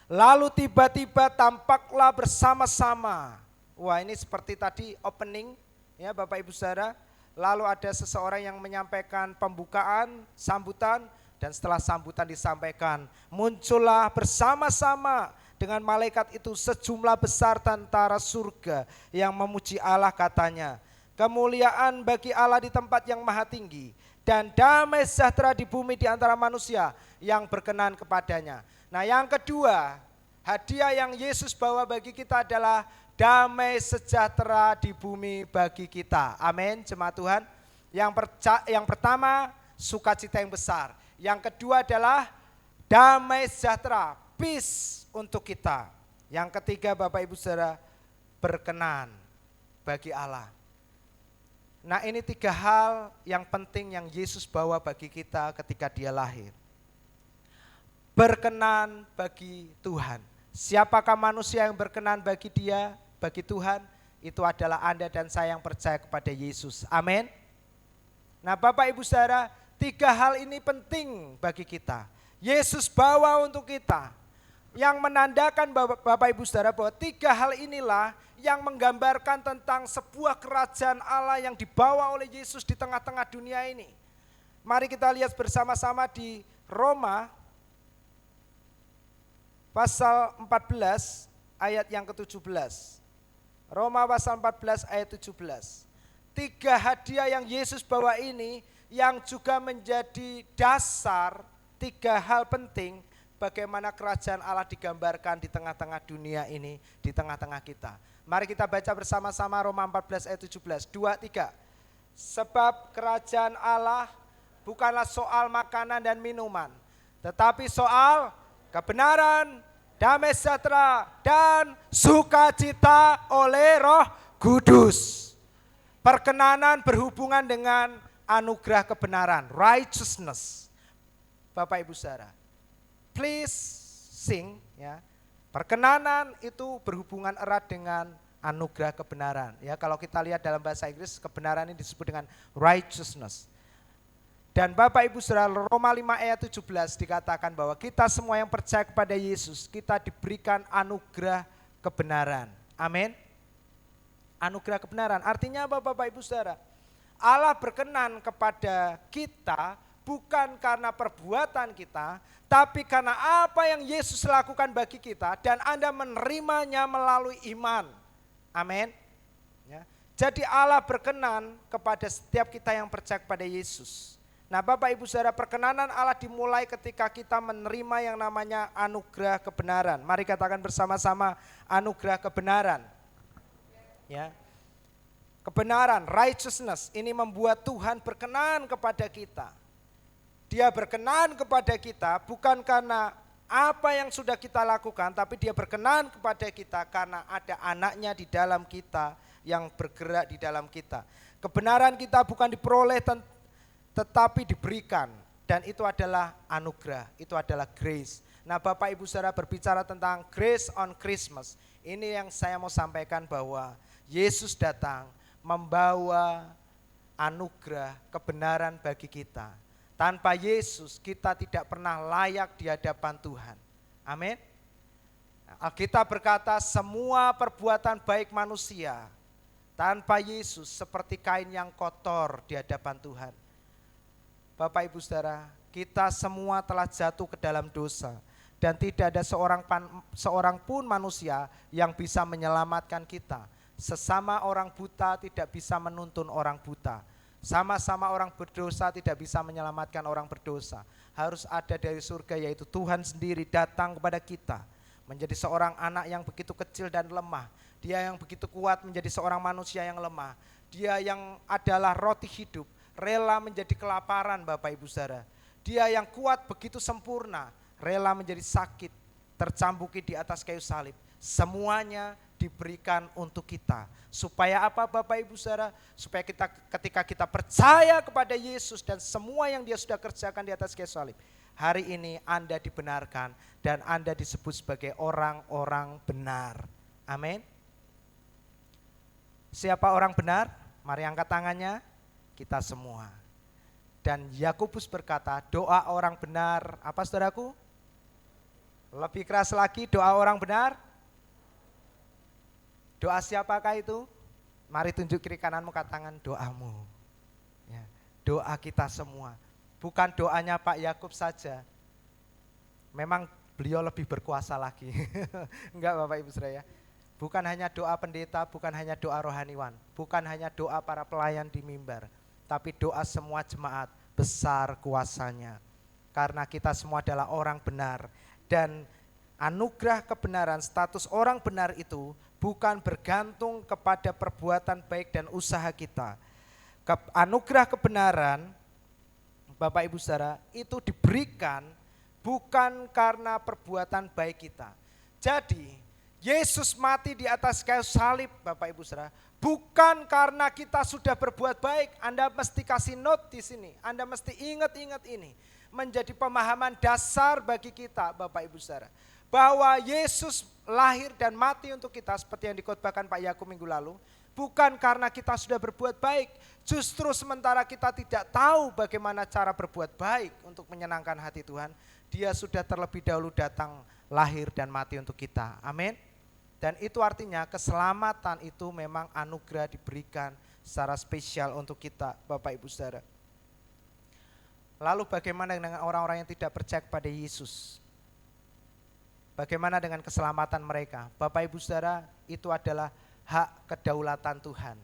lalu tiba-tiba tampaklah bersama-sama. Wah, ini seperti tadi opening ya Bapak Ibu Saudara. Lalu ada seseorang yang menyampaikan pembukaan, sambutan, dan setelah sambutan disampaikan, muncullah bersama-sama dengan malaikat itu sejumlah besar tentara surga yang memuji Allah, katanya, kemuliaan bagi Allah di tempat yang maha tinggi, dan damai sejahtera di bumi di antara manusia yang berkenan kepadanya. Nah, yang kedua, hadiah yang Yesus bawa bagi kita adalah damai sejahtera di bumi bagi kita. Amin, jemaat Tuhan. Yang pertama, sukacita yang besar. Yang kedua adalah damai sejahtera, peace untuk kita. Yang ketiga, Bapak Ibu Saudara, berkenan bagi Allah. Nah, ini 3 hal yang penting yang Yesus bawa bagi kita ketika dia lahir. Berkenan bagi Tuhan. Siapakah manusia yang berkenan bagi dia, bagi Tuhan? Itu adalah Anda dan saya yang percaya kepada Yesus. Amin. Nah, Bapak Ibu Saudara, 3 hal ini penting bagi kita. Yesus bawa untuk kita. Yang menandakan Bapak Ibu Saudara bahwa 3 hal inilah yang menggambarkan tentang sebuah kerajaan Allah yang dibawa oleh Yesus di tengah-tengah dunia ini. Mari kita lihat bersama-sama di Roma pasal 14 ayat yang ke-17. Roma pasal 14 ayat 17. 3 hadiah yang Yesus bawa ini yang juga menjadi dasar 3 hal penting bagaimana kerajaan Allah digambarkan di tengah-tengah dunia ini, di tengah-tengah kita. Mari kita baca bersama-sama Roma 14 ayat 17. 2, 3. Sebab kerajaan Allah bukanlah soal makanan dan minuman, tetapi soal kebenaran, damai sejahtera, dan sukacita oleh Roh Kudus. Perkenanan berhubungan dengan anugerah kebenaran, righteousness. Bapak Ibu Saudara, please sing ya. Perkenanan itu berhubungan erat dengan anugerah kebenaran. Ya, kalau kita lihat dalam bahasa Inggris, kebenaran ini disebut dengan righteousness. Dan Bapak Ibu Saudara, Roma 5 ayat 17 dikatakan bahwa kita semua yang percaya kepada Yesus, kita diberikan anugerah kebenaran. Amin. Anugerah kebenaran. Artinya apa Bapak Ibu Saudara? Allah berkenan kepada kita bukan karena perbuatan kita, tapi karena apa yang Yesus lakukan bagi kita dan Anda menerimanya melalui iman. Amin. Ya. Jadi Allah berkenan kepada setiap kita yang percaya kepada Yesus. Nah, Bapak Ibu Saudara, perkenanan Allah dimulai ketika kita menerima yang namanya anugerah kebenaran. Mari katakan bersama-sama, anugerah kebenaran. Ya. Kebenaran, righteousness, ini membuat Tuhan berkenan kepada kita. Dia berkenan kepada kita bukan karena apa yang sudah kita lakukan, tapi dia berkenan kepada kita karena ada anaknya di dalam kita yang bergerak di dalam kita. Kebenaran kita bukan diperoleh tetapi diberikan, dan itu adalah anugerah, itu adalah grace. Nah, Bapak Ibu Saudara, berbicara tentang grace on Christmas, ini yang saya mau sampaikan bahwa Yesus datang membawa anugerah kebenaran bagi kita. Tanpa Yesus kita tidak pernah layak di hadapan Tuhan. Amin. Alkitab berkata semua perbuatan baik manusia tanpa Yesus seperti kain yang kotor di hadapan Tuhan. Bapak Ibu Saudara, kita semua telah jatuh ke dalam dosa dan tidak ada seorang pun manusia yang bisa menyelamatkan kita. Sesama orang buta tidak bisa menuntun orang buta. Sama-sama orang berdosa tidak bisa menyelamatkan orang berdosa. Harus ada dari surga, yaitu Tuhan sendiri datang kepada kita. Menjadi seorang anak yang begitu kecil dan lemah. Dia yang begitu kuat menjadi seorang manusia yang lemah. Dia yang adalah roti hidup, rela menjadi kelaparan Bapak Ibu Saudara. Dia yang kuat begitu sempurna, rela menjadi sakit, tercambuki di atas kayu salib. Semuanya diberikan untuk kita. Supaya apa Bapak Ibu Saudara? Supaya kita ketika kita percaya kepada Yesus dan semua yang dia sudah kerjakan di atas kayu salib, hari ini Anda dibenarkan dan Anda disebut sebagai orang-orang benar. Amin. Siapa orang benar? Mari angkat tangannya. Kita semua. Dan Yakobus berkata, doa orang benar, apa saudaraku? Lebih keras lagi, doa orang benar. Doa siapakah itu? Mari tunjuk kiri kananmu, katakan doamu. Ya, doa kita semua. Bukan doanya Pak Yakub saja. Memang beliau lebih berkuasa lagi. Enggak Bapak Ibu Saudara ya. Bukan hanya doa pendeta, bukan hanya doa rohaniwan, bukan hanya doa para pelayan di mimbar, tapi doa semua jemaat, besar kuasanya. Karena kita semua adalah orang benar. Dan anugerah kebenaran, status orang benar itu bukan bergantung kepada perbuatan baik dan usaha kita. Anugerah kebenaran, Bapak Ibu Saudara, itu diberikan bukan karena perbuatan baik kita. Jadi Yesus mati di atas kayu salib Bapak Ibu Saudara, bukan karena kita sudah berbuat baik. Anda mesti kasih note di sini, Anda mesti ingat-ingat ini. Menjadi pemahaman dasar bagi kita Bapak Ibu Saudara. Bahwa Yesus lahir dan mati untuk kita seperti yang dikhotbahkan Pak Yakub minggu lalu. Bukan karena kita sudah berbuat baik. Justru sementara kita tidak tahu bagaimana cara berbuat baik untuk menyenangkan hati Tuhan, Dia sudah terlebih dahulu datang, lahir dan mati untuk kita. Amin. Dan itu artinya keselamatan itu memang anugerah diberikan secara spesial untuk kita Bapak Ibu Saudara. Lalu bagaimana dengan orang-orang yang tidak percaya kepada Yesus? Bagaimana dengan keselamatan mereka? Bapak Ibu Saudara, itu adalah hak kedaulatan Tuhan.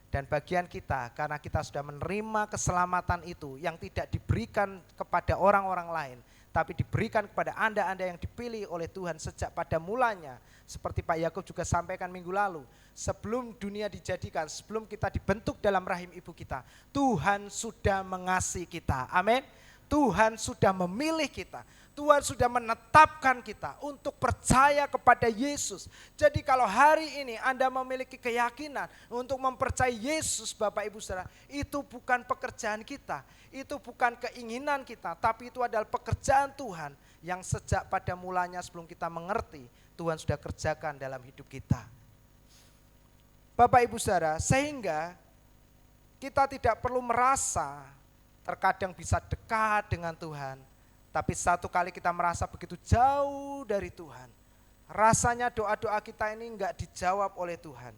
Dan bagian kita, karena kita sudah menerima keselamatan itu yang tidak diberikan kepada orang-orang lain, tapi diberikan kepada Anda yang dipilih oleh Tuhan sejak pada mulanya. Seperti Pak Yakub juga sampaikan minggu lalu, sebelum dunia dijadikan, sebelum kita dibentuk dalam rahim ibu kita, Tuhan sudah mengasihi kita. Amin. Tuhan sudah memilih kita. Tuhan sudah menetapkan kita untuk percaya kepada Yesus. Jadi kalau hari ini Anda memiliki keyakinan untuk mempercayai Yesus Bapak Ibu Saudara, itu bukan pekerjaan kita, itu bukan keinginan kita, tapi itu adalah pekerjaan Tuhan yang sejak pada mulanya sebelum kita mengerti, Tuhan sudah kerjakan dalam hidup kita. Bapak Ibu Saudara, sehingga kita tidak perlu merasa terkadang bisa dekat dengan Tuhan, tapi satu kali kita merasa begitu jauh dari Tuhan. Rasanya doa-doa kita ini enggak dijawab oleh Tuhan.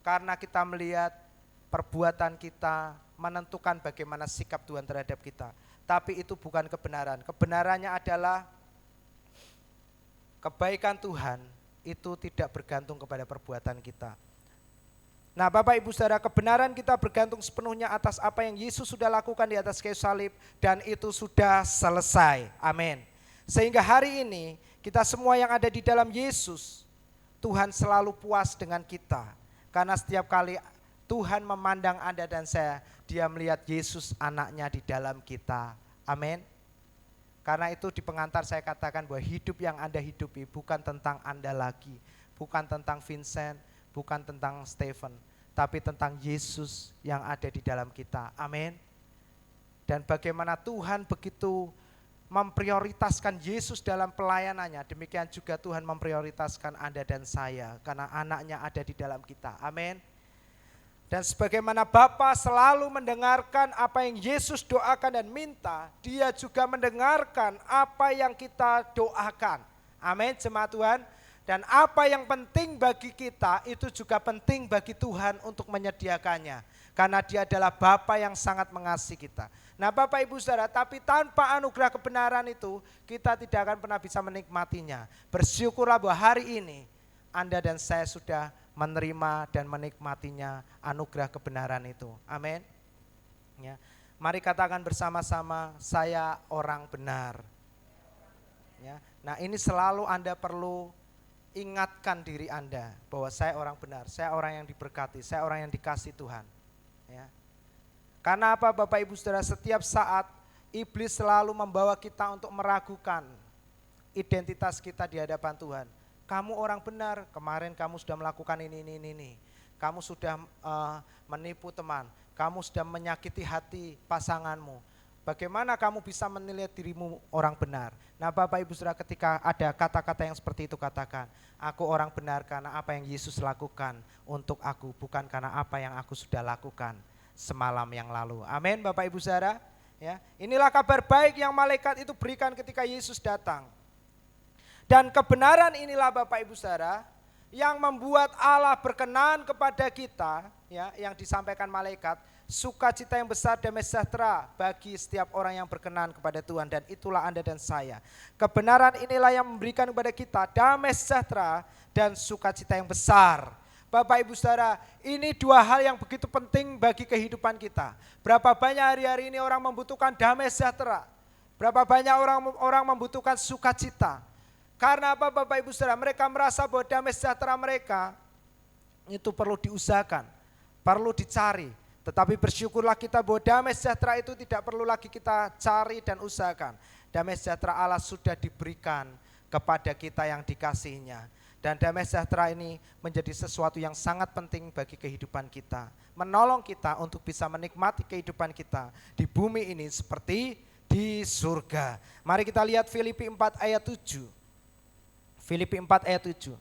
Karena kita melihat perbuatan kita menentukan bagaimana sikap Tuhan terhadap kita. Tapi itu bukan kebenaran. Kebenarannya adalah kebaikan Tuhan itu tidak bergantung kepada perbuatan kita. Nah Bapak Ibu Saudara, kebenaran kita bergantung sepenuhnya atas apa yang Yesus sudah lakukan di atas kayu salib, dan itu sudah selesai. Amin. Sehingga hari ini kita semua yang ada di dalam Yesus, Tuhan selalu puas dengan kita. Karena setiap kali Tuhan memandang Anda dan saya, Dia melihat Yesus anaknya di dalam kita. Amin. Karena itu di pengantar saya katakan bahwa hidup yang Anda hidupi bukan tentang Anda lagi, bukan tentang Vincent, bukan tentang Stephen, tapi tentang Yesus yang ada di dalam kita. Amin. Dan bagaimana Tuhan begitu memprioritaskan Yesus dalam pelayanannya, demikian juga Tuhan memprioritaskan Anda dan saya, karena anaknya ada di dalam kita. Amin. Dan sebagaimana Bapa selalu mendengarkan apa yang Yesus doakan dan minta, Dia juga mendengarkan apa yang kita doakan. Amin, jemaat Tuhan. Dan apa yang penting bagi kita, itu juga penting bagi Tuhan untuk menyediakannya. Karena Dia adalah Bapa yang sangat mengasihi kita. Nah Bapak Ibu Saudara, tapi tanpa anugerah kebenaran itu, kita tidak akan pernah bisa menikmatinya. Bersyukurlah bahwa hari ini Anda dan saya sudah menerima dan menikmatinya anugerah kebenaran itu. Amin. Ya. Mari katakan bersama-sama, saya orang benar. Ya. Nah ini selalu Anda perlu ingatkan diri Anda bahwa saya orang benar, saya orang yang diberkati, saya orang yang dikasihi Tuhan. Ya. Karena apa Bapak Ibu Saudara, setiap saat iblis selalu membawa kita untuk meragukan identitas kita di hadapan Tuhan. Kamu orang benar, kemarin kamu sudah melakukan ini. Kamu sudah menipu teman, kamu sudah menyakiti hati pasanganmu. Bagaimana kamu bisa menilai dirimu orang benar? Nah Bapak Ibu Saudara, ketika ada kata-kata yang seperti itu, katakan, aku orang benar karena apa yang Yesus lakukan untuk aku, bukan karena apa yang aku sudah lakukan semalam yang lalu. Amin Bapak Ibu Saudara. Ya, inilah kabar baik yang malaikat itu berikan ketika Yesus datang. Dan kebenaran inilah Bapak Ibu Saudara yang membuat Allah berkenan kepada kita, ya, yang disampaikan malaikat, sukacita yang besar, damai sejahtera bagi setiap orang yang berkenan kepada Tuhan, dan itulah Anda dan saya. Kebenaran inilah yang memberikan kepada kita damai sejahtera dan sukacita yang besar. Bapak Ibu Saudara, ini dua hal yang begitu penting bagi kehidupan kita. Berapa banyak hari-hari ini orang membutuhkan damai sejahtera, berapa banyak orang membutuhkan sukacita. Karena apa Bapak Ibu Saudara, mereka merasa bahwa damai sejahtera mereka itu perlu diusahakan, perlu dicari. Tetapi bersyukurlah kita bahwa damai sejahtera itu tidak perlu lagi kita cari dan usahakan. Damai sejahtera Allah sudah diberikan kepada kita yang dikasihinya. Dan damai sejahtera ini menjadi sesuatu yang sangat penting bagi kehidupan kita. Menolong kita untuk bisa menikmati kehidupan kita di bumi ini seperti di surga. Mari kita lihat Filipi 4 ayat 7. Filipi 4 ayat 7.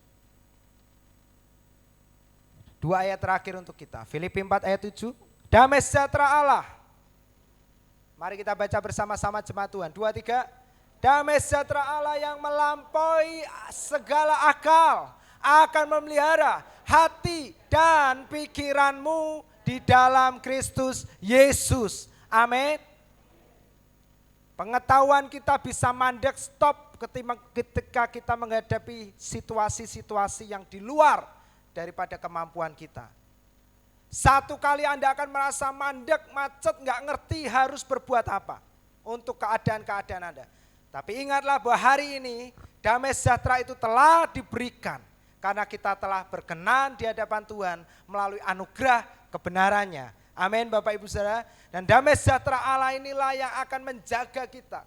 Dua ayat terakhir untuk kita. Filipi 4 ayat 7. Damai sejahtera Allah. Mari kita baca bersama-sama jemaat Tuhan. 2, 3. Damai sejahtera Allah yang melampaui segala akal akan memelihara hati dan pikiranmu di dalam Kristus Yesus. Amin. Pengetahuan kita bisa mandek, stop ketika kita menghadapi situasi-situasi yang di luar daripada kemampuan kita. Satu kali Anda akan merasa mandek, macet, gak ngerti harus berbuat apa untuk keadaan-keadaan Anda. Tapi ingatlah bahwa hari ini damai sejahtera itu telah diberikan karena kita telah berkenan di hadapan Tuhan melalui anugerah kebenarannya. Amin Bapak Ibu Saudara. Dan damai sejahtera Allah inilah yang akan menjaga kita.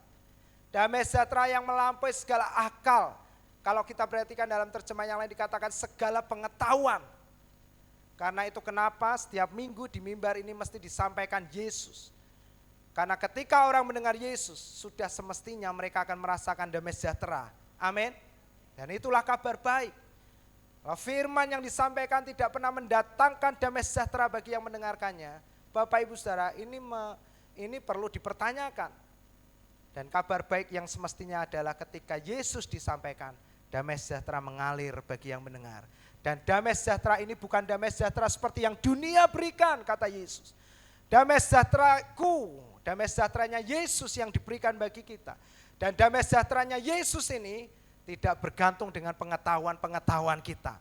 Damai sejahtera yang melampaui segala akal. Kalau kita perhatikan dalam terjemahan yang lain dikatakan segala pengetahuan. Karena itu kenapa setiap minggu di mimbar ini mesti disampaikan Yesus. Karena ketika orang mendengar Yesus, sudah semestinya mereka akan merasakan damai sejahtera. Amin. Dan itulah kabar baik. Firman yang disampaikan tidak pernah mendatangkan damai sejahtera bagi yang mendengarkannya. Bapak Ibu Saudara, ini perlu dipertanyakan. Dan kabar baik yang semestinya adalah ketika Yesus disampaikan, damai sejahtera mengalir bagi yang mendengar. Dan damai sejahtera ini bukan damai sejahtera seperti yang dunia berikan, kata Yesus. Damai sejahteraku, damai sejahteranya Yesus yang diberikan bagi kita. Dan damai sejahteranya Yesus ini tidak bergantung dengan pengetahuan-pengetahuan kita.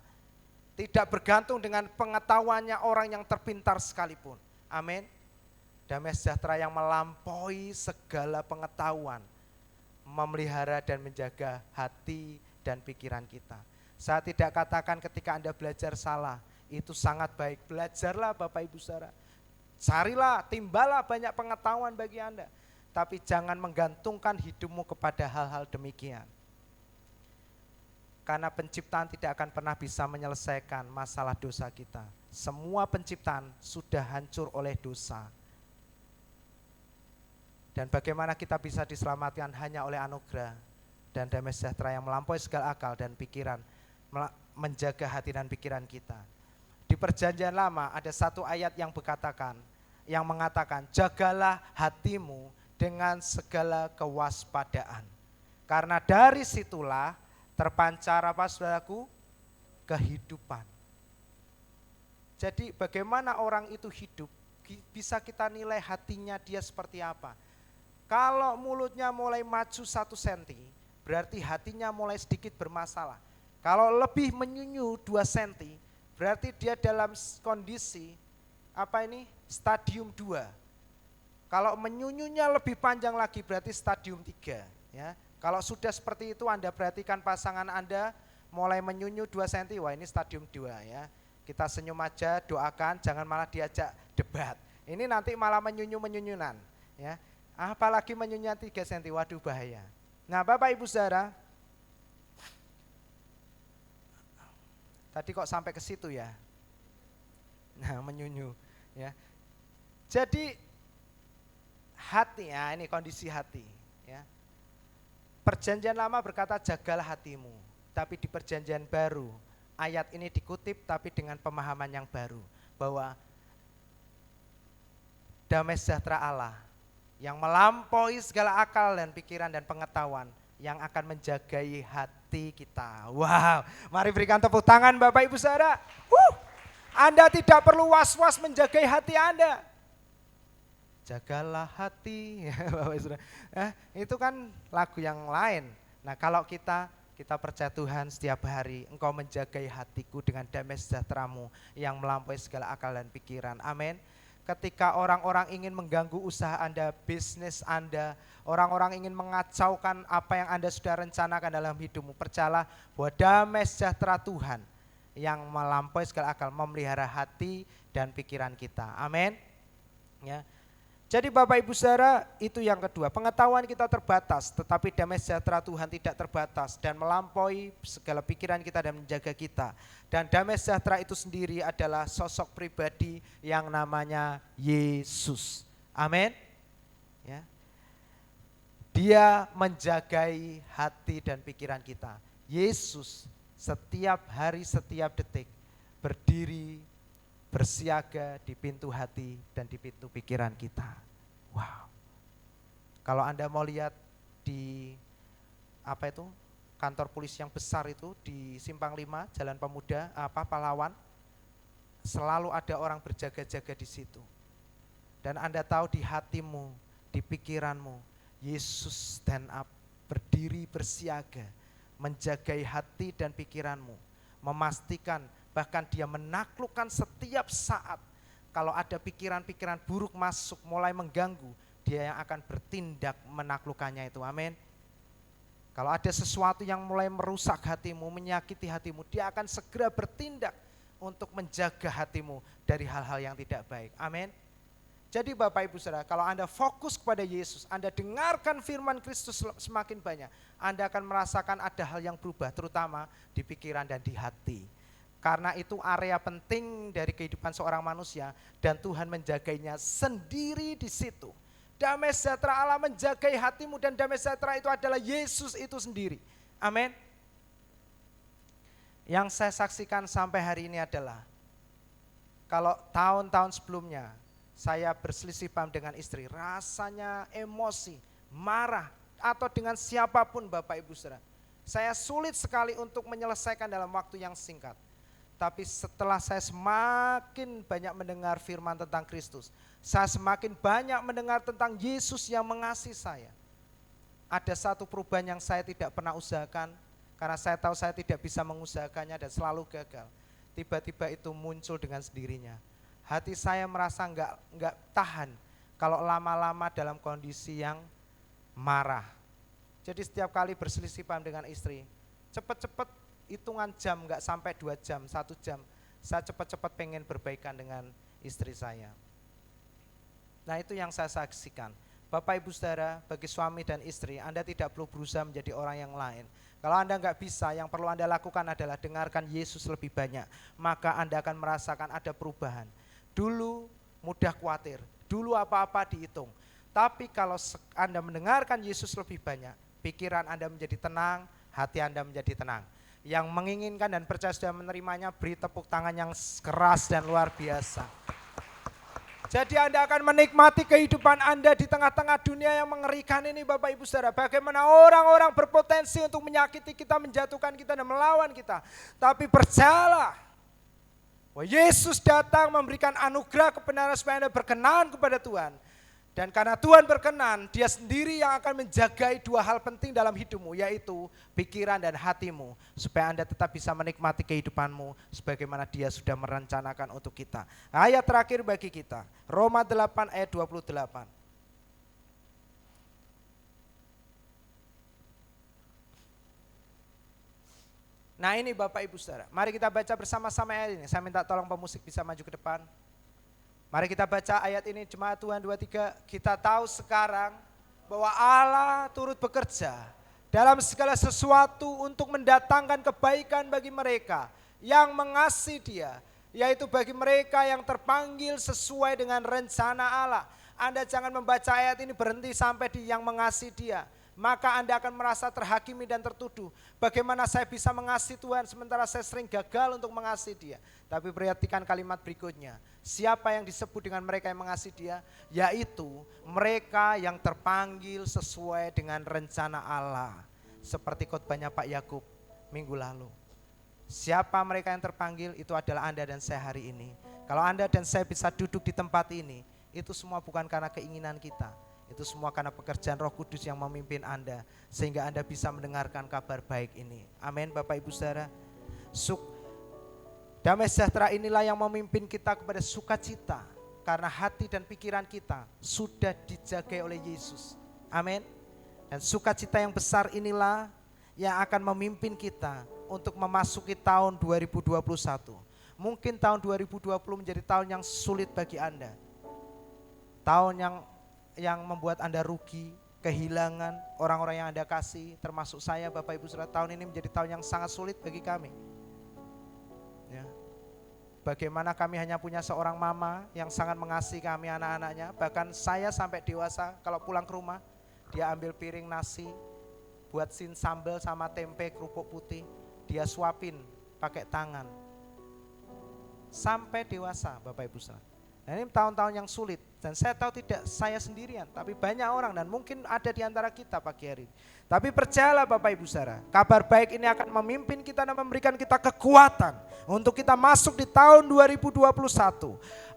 Tidak bergantung dengan pengetahuannya orang yang terpintar sekalipun. Amin. Damai sejahtera yang melampaui segala pengetahuan, memelihara dan menjaga hati dan pikiran kita. Saya tidak katakan ketika Anda belajar salah, itu sangat baik. Belajarlah Bapak Ibu Saudara. Carilah, timbalah banyak pengetahuan bagi Anda. Tapi jangan menggantungkan hidupmu kepada hal-hal demikian. Karena penciptaan tidak akan pernah bisa menyelesaikan masalah dosa kita. Semua penciptaan sudah hancur oleh dosa. Dan bagaimana kita bisa diselamatkan hanya oleh anugerah dan damai sejahtera yang melampaui segala akal dan pikiran, menjaga hati dan pikiran kita. Di Perjanjian Lama ada satu ayat yang mengatakan, jagalah hatimu dengan segala kewaspadaan. Karena dari situlah terpancar apa saudaraku? kehidupan. Jadi bagaimana orang itu hidup, bisa kita nilai hatinya dia seperti apa. Kalau mulutnya mulai maju 1 senti, berarti hatinya mulai sedikit bermasalah. Kalau lebih menyunyu 2 senti, berarti dia dalam kondisi stadium 2. Kalau menyunyunya lebih panjang lagi berarti stadium 3. Ya. Kalau sudah seperti itu Anda perhatikan pasangan Anda mulai menyunyu 2 senti, wah ini stadium 2 ya. Kita senyum aja, doakan, jangan malah diajak debat. Ini nanti malah menyunyunan. Ya. Apalagi menyunyunya 3 senti, waduh bahaya. Nah Bapak Ibu Saudara, tadi kok sampai ke situ ya? Nah menyunyu. Ya. Jadi hati, ya ini kondisi hati. Ya. Perjanjian lama berkata jagalah hatimu, tapi di perjanjian baru ayat ini dikutip tapi dengan pemahaman yang baru, bahwa damai sejahtera Allah yang melampaui segala akal dan pikiran dan pengetahuan yang akan menjagai hati kita. Wow, mari berikan tepuk tangan Bapak Ibu Saudara. Anda tidak perlu was-was menjagai hati Anda. Jagalah hati, Bapak Ibu Saudara. Itu kan lagu yang lain. Nah kalau kita percaya Tuhan setiap hari, Engkau menjagai hatiku dengan damai sejahtera-Mu yang melampaui segala akal dan pikiran. Amin. Ketika orang-orang ingin mengganggu usaha Anda, bisnis Anda, orang-orang ingin mengacaukan apa yang Anda sudah rencanakan dalam hidupmu, percayalah bahwa damai sejahtera Tuhan yang melampaui segala akal memelihara hati dan pikiran kita. Amin. Ya. Jadi Bapak Ibu Saudara, itu yang kedua, pengetahuan kita terbatas, tetapi damai sejahtera Tuhan tidak terbatas dan melampaui segala pikiran kita dan menjaga kita. Dan damai sejahtera itu sendiri adalah sosok pribadi yang namanya Yesus. Amin. Ya. Dia menjagai hati dan pikiran kita. Yesus setiap hari, setiap detik berdiri bersiaga di pintu hati dan di pintu pikiran kita. Wow. Kalau Anda mau lihat di kantor polisi yang besar itu di Simpang 5 Jalan Pemuda Pahlawan, selalu ada orang berjaga-jaga di situ. Dan Anda tahu di hatimu, di pikiranmu, Yesus stand up, berdiri bersiaga, menjagai hati dan pikiranmu, memastikan bahkan dia menaklukkan setiap saat. Kalau ada pikiran-pikiran buruk masuk mulai mengganggu, dia yang akan bertindak menaklukkannya itu. Amin. Kalau ada sesuatu yang mulai merusak hatimu, menyakiti hatimu, dia akan segera bertindak untuk menjaga hatimu dari hal-hal yang tidak baik. Amin. Jadi Bapak Ibu Saudara, kalau Anda fokus kepada Yesus, Anda dengarkan firman Kristus semakin banyak, Anda akan merasakan ada hal yang berubah, terutama di pikiran dan di hati. Karena itu area penting dari kehidupan seorang manusia dan Tuhan menjagainya sendiri di situ. Damai sejahtera Allah menjagai hatimu dan damai sejahtera itu adalah Yesus itu sendiri. Amin. Yang saya saksikan sampai hari ini adalah kalau tahun-tahun sebelumnya saya berselisih paham dengan istri, rasanya emosi, marah atau dengan siapapun Bapak Ibu Saudara. Saya sulit sekali untuk menyelesaikan dalam waktu yang singkat. Tapi setelah saya semakin banyak mendengar firman tentang Kristus, saya semakin banyak mendengar tentang Yesus yang mengasihi saya. Ada satu perubahan yang saya tidak pernah usahakan, karena saya tahu saya tidak bisa mengusahakannya dan selalu gagal. Tiba-tiba itu muncul dengan sendirinya. Hati saya merasa enggak tahan kalau lama-lama dalam kondisi yang marah. Jadi setiap kali berselisih paham dengan istri, cepat-cepat hitungan jam, enggak sampai 2 jam, 1 jam, saya cepat-cepat pengen berbaikan dengan istri saya. Nah itu yang saya saksikan. Bapak Ibu Saudara, bagi suami dan istri, Anda tidak perlu berusaha menjadi orang yang lain. Kalau Anda enggak bisa, yang perlu Anda lakukan adalah dengarkan Yesus lebih banyak. Maka Anda akan merasakan ada perubahan. Dulu mudah khawatir, dulu apa-apa dihitung. Tapi kalau Anda mendengarkan Yesus lebih banyak, pikiran Anda menjadi tenang, hati Anda menjadi tenang. Yang menginginkan dan percaya sudah menerimanya, beri tepuk tangan yang keras dan luar biasa. Jadi Anda akan menikmati kehidupan Anda di tengah-tengah dunia yang mengerikan ini Bapak Ibu Saudara. Bagaimana orang-orang berpotensi untuk menyakiti kita, menjatuhkan kita dan melawan kita. Tapi percayalah bahwa Yesus datang memberikan anugerah kebenaran supaya Anda berkenan kepada Tuhan. Dan karena Tuhan berkenan, Dia sendiri yang akan menjagai dua hal penting dalam hidupmu, yaitu pikiran dan hatimu, supaya Anda tetap bisa menikmati kehidupanmu sebagaimana Dia sudah merencanakan untuk kita. Ayat terakhir bagi kita, Roma 8 ayat 28. Nah ini Bapak Ibu Saudara, mari kita baca bersama-sama ayat ini. Saya minta tolong pemusik bisa maju ke depan. Mari kita baca ayat ini, jemaat Tuhan 23. Kita tahu sekarang bahwa Allah turut bekerja dalam segala sesuatu untuk mendatangkan kebaikan bagi mereka yang mengasihi Dia, yaitu bagi mereka yang terpanggil sesuai dengan rencana Allah. Anda jangan membaca ayat ini berhenti sampai di yang mengasihi Dia. Maka Anda akan merasa terhakimi dan tertuduh. Bagaimana saya bisa mengasihi Tuhan sementara saya sering gagal untuk mengasihi Dia. Tapi perhatikan kalimat berikutnya. Siapa yang disebut dengan mereka yang mengasihi Dia? Yaitu mereka yang terpanggil sesuai dengan rencana Allah. Seperti khotbahnya Pak Yakub minggu lalu. Siapa mereka yang terpanggil? Itu adalah Anda dan saya hari ini. Kalau Anda dan saya bisa duduk di tempat ini, itu semua bukan karena keinginan kita. Itu semua karena pekerjaan Roh Kudus yang memimpin Anda, sehingga Anda bisa mendengarkan kabar baik ini. Amin Bapak Ibu Saudara. Damai sejahtera inilah yang memimpin kita kepada sukacita, karena hati dan pikiran kita sudah dijaga oleh Yesus. Amin. Dan sukacita yang besar inilah yang akan memimpin kita untuk memasuki tahun 2021. Mungkin tahun 2020 menjadi tahun yang sulit bagi Anda. Tahun yang membuat Anda rugi, kehilangan orang-orang yang Anda kasih, termasuk saya Bapak Ibu Saudara. Tahun ini menjadi tahun yang sangat sulit bagi kami. Ya. Bagaimana kami hanya punya seorang mama yang sangat mengasihi kami anak-anaknya. Bahkan saya sampai dewasa kalau pulang ke rumah, dia ambil piring nasi, buat sambal sama tempe kerupuk putih, dia suapin pakai tangan. Sampai dewasa Bapak Ibu Saudara. Nah, ini tahun-tahun yang sulit dan saya tahu tidak saya sendirian, tapi banyak orang dan mungkin ada di antara kita pagi hari ini. Tapi percayalah Bapak Ibu Saudara, kabar baik ini akan memimpin kita dan memberikan kita kekuatan untuk kita masuk di tahun 2021.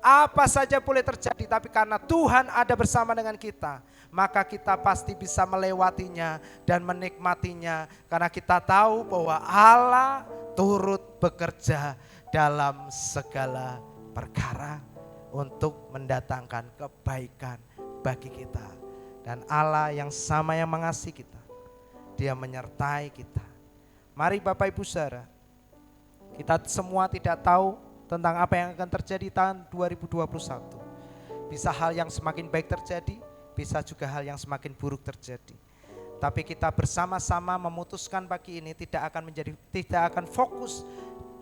Apa saja boleh terjadi, tapi karena Tuhan ada bersama dengan kita, maka kita pasti bisa melewatinya dan menikmatinya, karena kita tahu bahwa Allah turut bekerja dalam segala perkara untuk mendatangkan kebaikan bagi kita. Dan Allah yang sama yang mengasihi kita, Dia menyertai kita. Mari Bapak Ibu Saudara, kita semua tidak tahu tentang apa yang akan terjadi tahun 2021. Bisa hal yang semakin baik terjadi, bisa juga hal yang semakin buruk terjadi. Tapi kita bersama-sama memutuskan pagi ini tidak akan fokus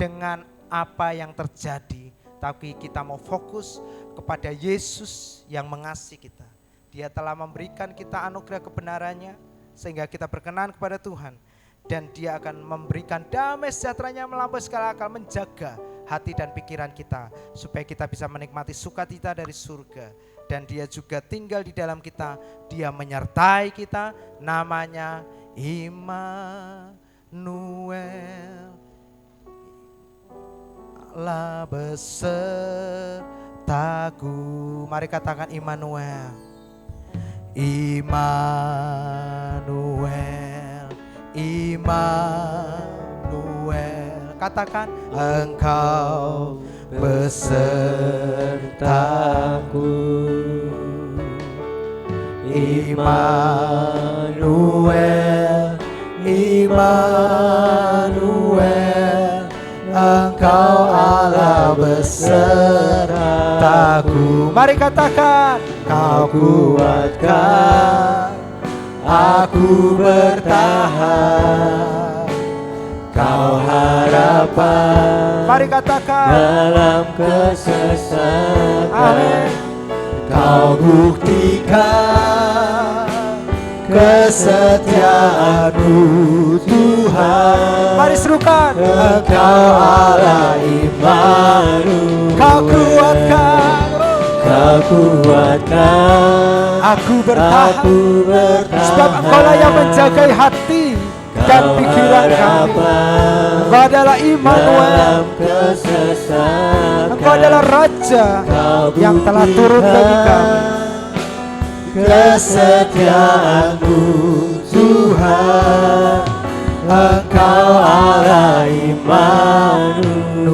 dengan apa yang terjadi, tapi kita mau fokus kepada Yesus yang mengasihi kita. Dia telah memberikan kita anugerah kebenarannya sehingga kita berkenan kepada Tuhan. Dan Dia akan memberikan damai sejahteranya melampaui segala akal, menjaga hati dan pikiran kita supaya kita bisa menikmati sukacita dari surga. Dan Dia juga tinggal di dalam kita, Dia menyertai kita, namanya Immanuel. Allah besertaku. Mari katakan Immanuel. Immanuel, Immanuel. Katakan Engkau besertaku. Immanuel, Immanuel. Engkau Allah besertaku. Mari katakan, Kau kuatkan aku bertahan, Kau harapan. Mari katakan, dalam kesesatan. Amin. Kau buktikan kesetiaan-Mu Tuhan. Mari serukan, Engkau Allah Immanuel. Kau kuatkan, Kau kuatkan Aku bertahan aku bertahan sebab Engkaulah yang menjaga hati dan pikiran kami. Engkau adalah Immanuel. dalam kesesatan. Engkau adalah Raja yang telah turun bagi kami. Kesetiaan-Mu Tuhan, Engkau Allah Immanuel.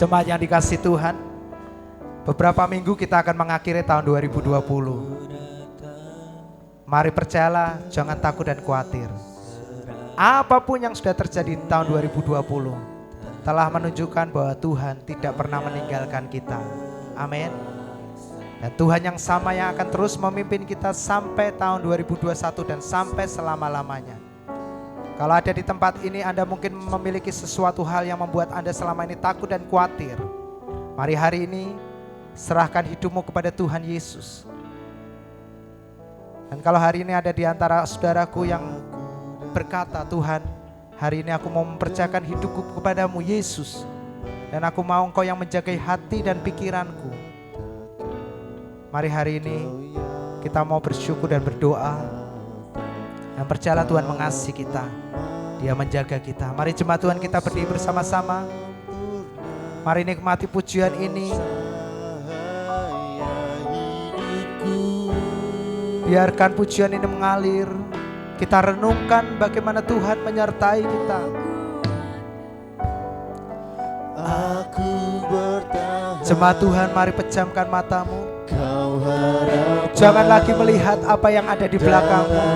Jemaat yang dikasihi Tuhan, beberapa minggu kita akan mengakhiri tahun 2020. Mari percayalah, jangan takut dan khawatir. Apapun yang sudah terjadi di tahun 2020 telah menunjukkan bahwa Tuhan tidak pernah meninggalkan kita. Amin. Dan Tuhan yang sama yang akan terus memimpin kita sampai tahun 2021 dan sampai selama-lamanya. Kalau ada di tempat ini Anda mungkin memiliki sesuatu hal yang membuat Anda selama ini takut dan khawatir. Mari hari ini serahkan hidupmu kepada Tuhan Yesus. Dan kalau hari ini ada di antara saudaraku yang berkata, Tuhan, hari ini aku mau mempercayakan hidupku kepadamu Yesus. Dan aku mau Engkau yang menjaga hati dan pikiranku. Mari hari ini kita mau bersyukur dan berdoa. Dan percayalah Tuhan mengasihi kita. Dia menjaga kita. Mari jemaat Tuhan kita berdiri bersama-sama. Mari nikmati pujian ini. Biarkan pujian ini mengalir. Kita renungkan bagaimana Tuhan menyertai kita. Aku bertahan. Jemaat Tuhan, mari pejamkan matamu. Kau harapan Jangan lagi melihat apa yang ada di belakangmu,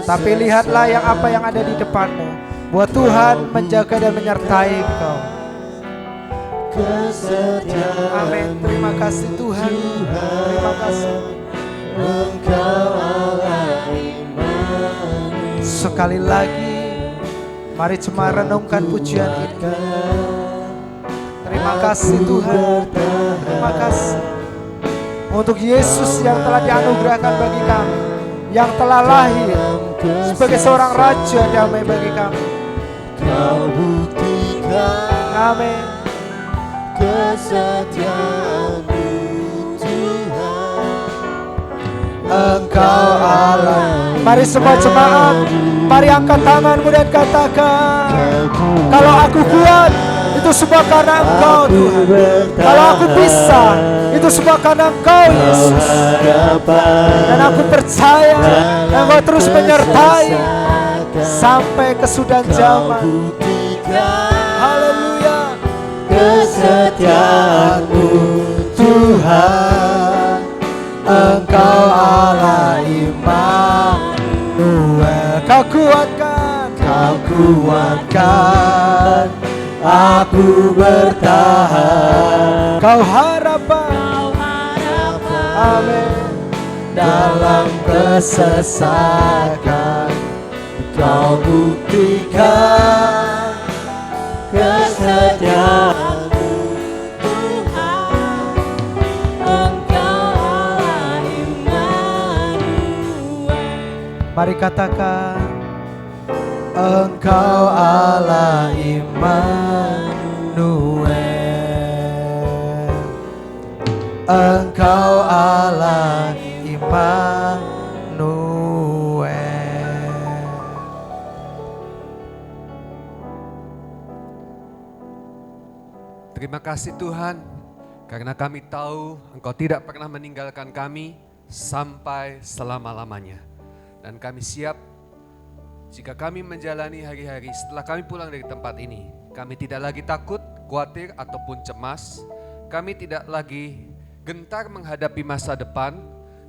tapi lihatlah yang apa yang ada di depanmu. Bahwa Tuhan menjaga dan menyertai engkau. kesetiaan. Amin. Terima kasih Tuhan. Terima kasih. Engkau Allah Immanuel. Sekali lagi, mari cuma renungkan pujian ini. Terima kasih Tuhan. Terima kasih untuk Yesus yang telah dianugerahkan bagi kami, yang telah lahir sebagai seorang Raja damai bagi kami. Kau buktikan Amin. kesetiaan-Mu Tuhan. Engkau Allah. Mari semua jemaat, mari angkat tanganmu dan katakan, kalau aku kuat, itu semua karena Engkau Tuhan. Kalau aku bisa, itu semua karena Engkau Yesus. Dan aku percaya Engkau terus menyertai sampai kesudahan zaman. Haleluya. Kesetiaan-Mu Tuhan, Engkau Allah Immanuel. Kau kuatkan, Kau kuatkan aku bertahan. Kau harapan. Amin. Dalam kesesakan Kau buktikan kesetiaan-Mu Tuhan. Engkau Allah Immanuel. Mari katakan, Engkau Allah Immanuel. Engkau Allah Immanuel. Terima kasih Tuhan, karena kami tahu Engkau tidak pernah meninggalkan kami sampai selama-lamanya. Dan kami siap jika kami menjalani hari-hari setelah kami pulang dari tempat ini. Kami tidak lagi takut, khawatir ataupun cemas. Kami tidak lagi gentar menghadapi masa depan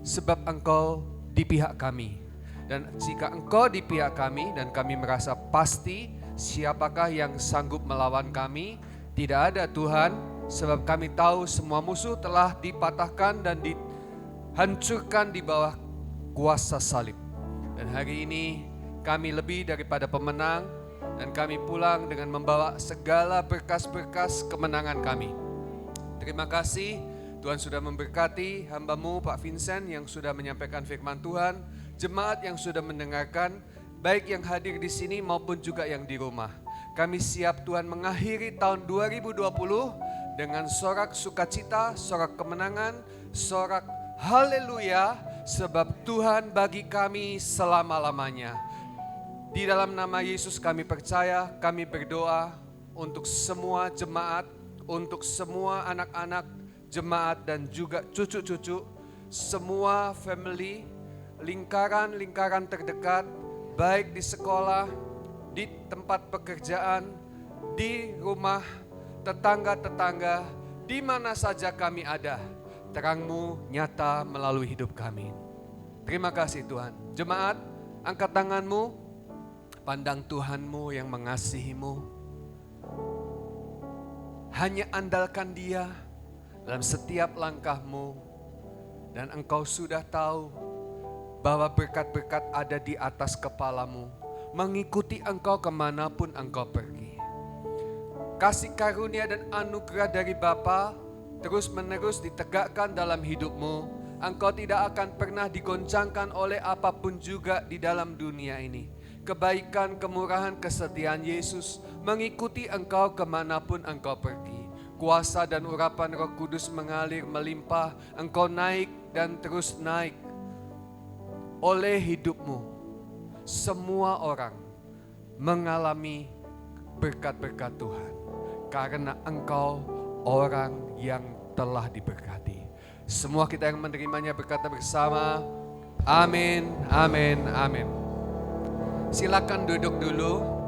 sebab Engkau di pihak kami. Dan jika Engkau di pihak kami dan kami merasa pasti siapakah yang sanggup melawan kami, tidak ada Tuhan, sebab kami tahu semua musuh telah dipatahkan dan dihancurkan di bawah kuasa salib. Dan hari ini kami lebih daripada pemenang dan kami pulang dengan membawa segala berkas-berkas kemenangan kami. Terima kasih Tuhan sudah memberkati hamba-Mu Pak Vincent yang sudah menyampaikan firman Tuhan, jemaat yang sudah mendengarkan, baik yang hadir di sini maupun juga yang di rumah. Kami siap Tuhan mengakhiri tahun 2020 dengan sorak sukacita, sorak kemenangan, sorak haleluya, sebab Tuhan bagi kami selama-lamanya. Di dalam nama Yesus kami percaya, kami berdoa untuk semua jemaat, untuk semua anak-anak jemaat dan juga cucu-cucu, semua family, lingkaran-lingkaran terdekat, baik di sekolah, di tempat pekerjaan, di rumah, tetangga-tetangga, di mana saja kami ada, terang-Mu nyata melalui hidup kami. Terima kasih Tuhan. Jemaat, angkat tangan-Mu, pandang Tuhan-Mu yang mengasihi-Mu. Hanya andalkan Dia dalam setiap langkah-Mu, dan Engkau sudah tahu bahwa berkat-berkat ada di atas kepala-Mu, mengikuti Engkau kemanapun Engkau pergi. Kasih karunia dan anugerah dari Bapa terus-menerus ditegakkan dalam hidup-Mu. Engkau tidak akan pernah digoncangkan oleh apapun juga di dalam dunia ini. Kebaikan, kemurahan, kesetiaan Yesus mengikuti Engkau kemanapun Engkau pergi. Kuasa dan urapan Roh Kudus mengalir melimpah. Engkau naik dan terus naik oleh hidup-Mu. Semua orang mengalami berkat-berkat Tuhan karena Engkau orang yang telah diberkati. Semua kita yang menerimanya berkata bersama, amin, amin, amin. Silakan duduk dulu.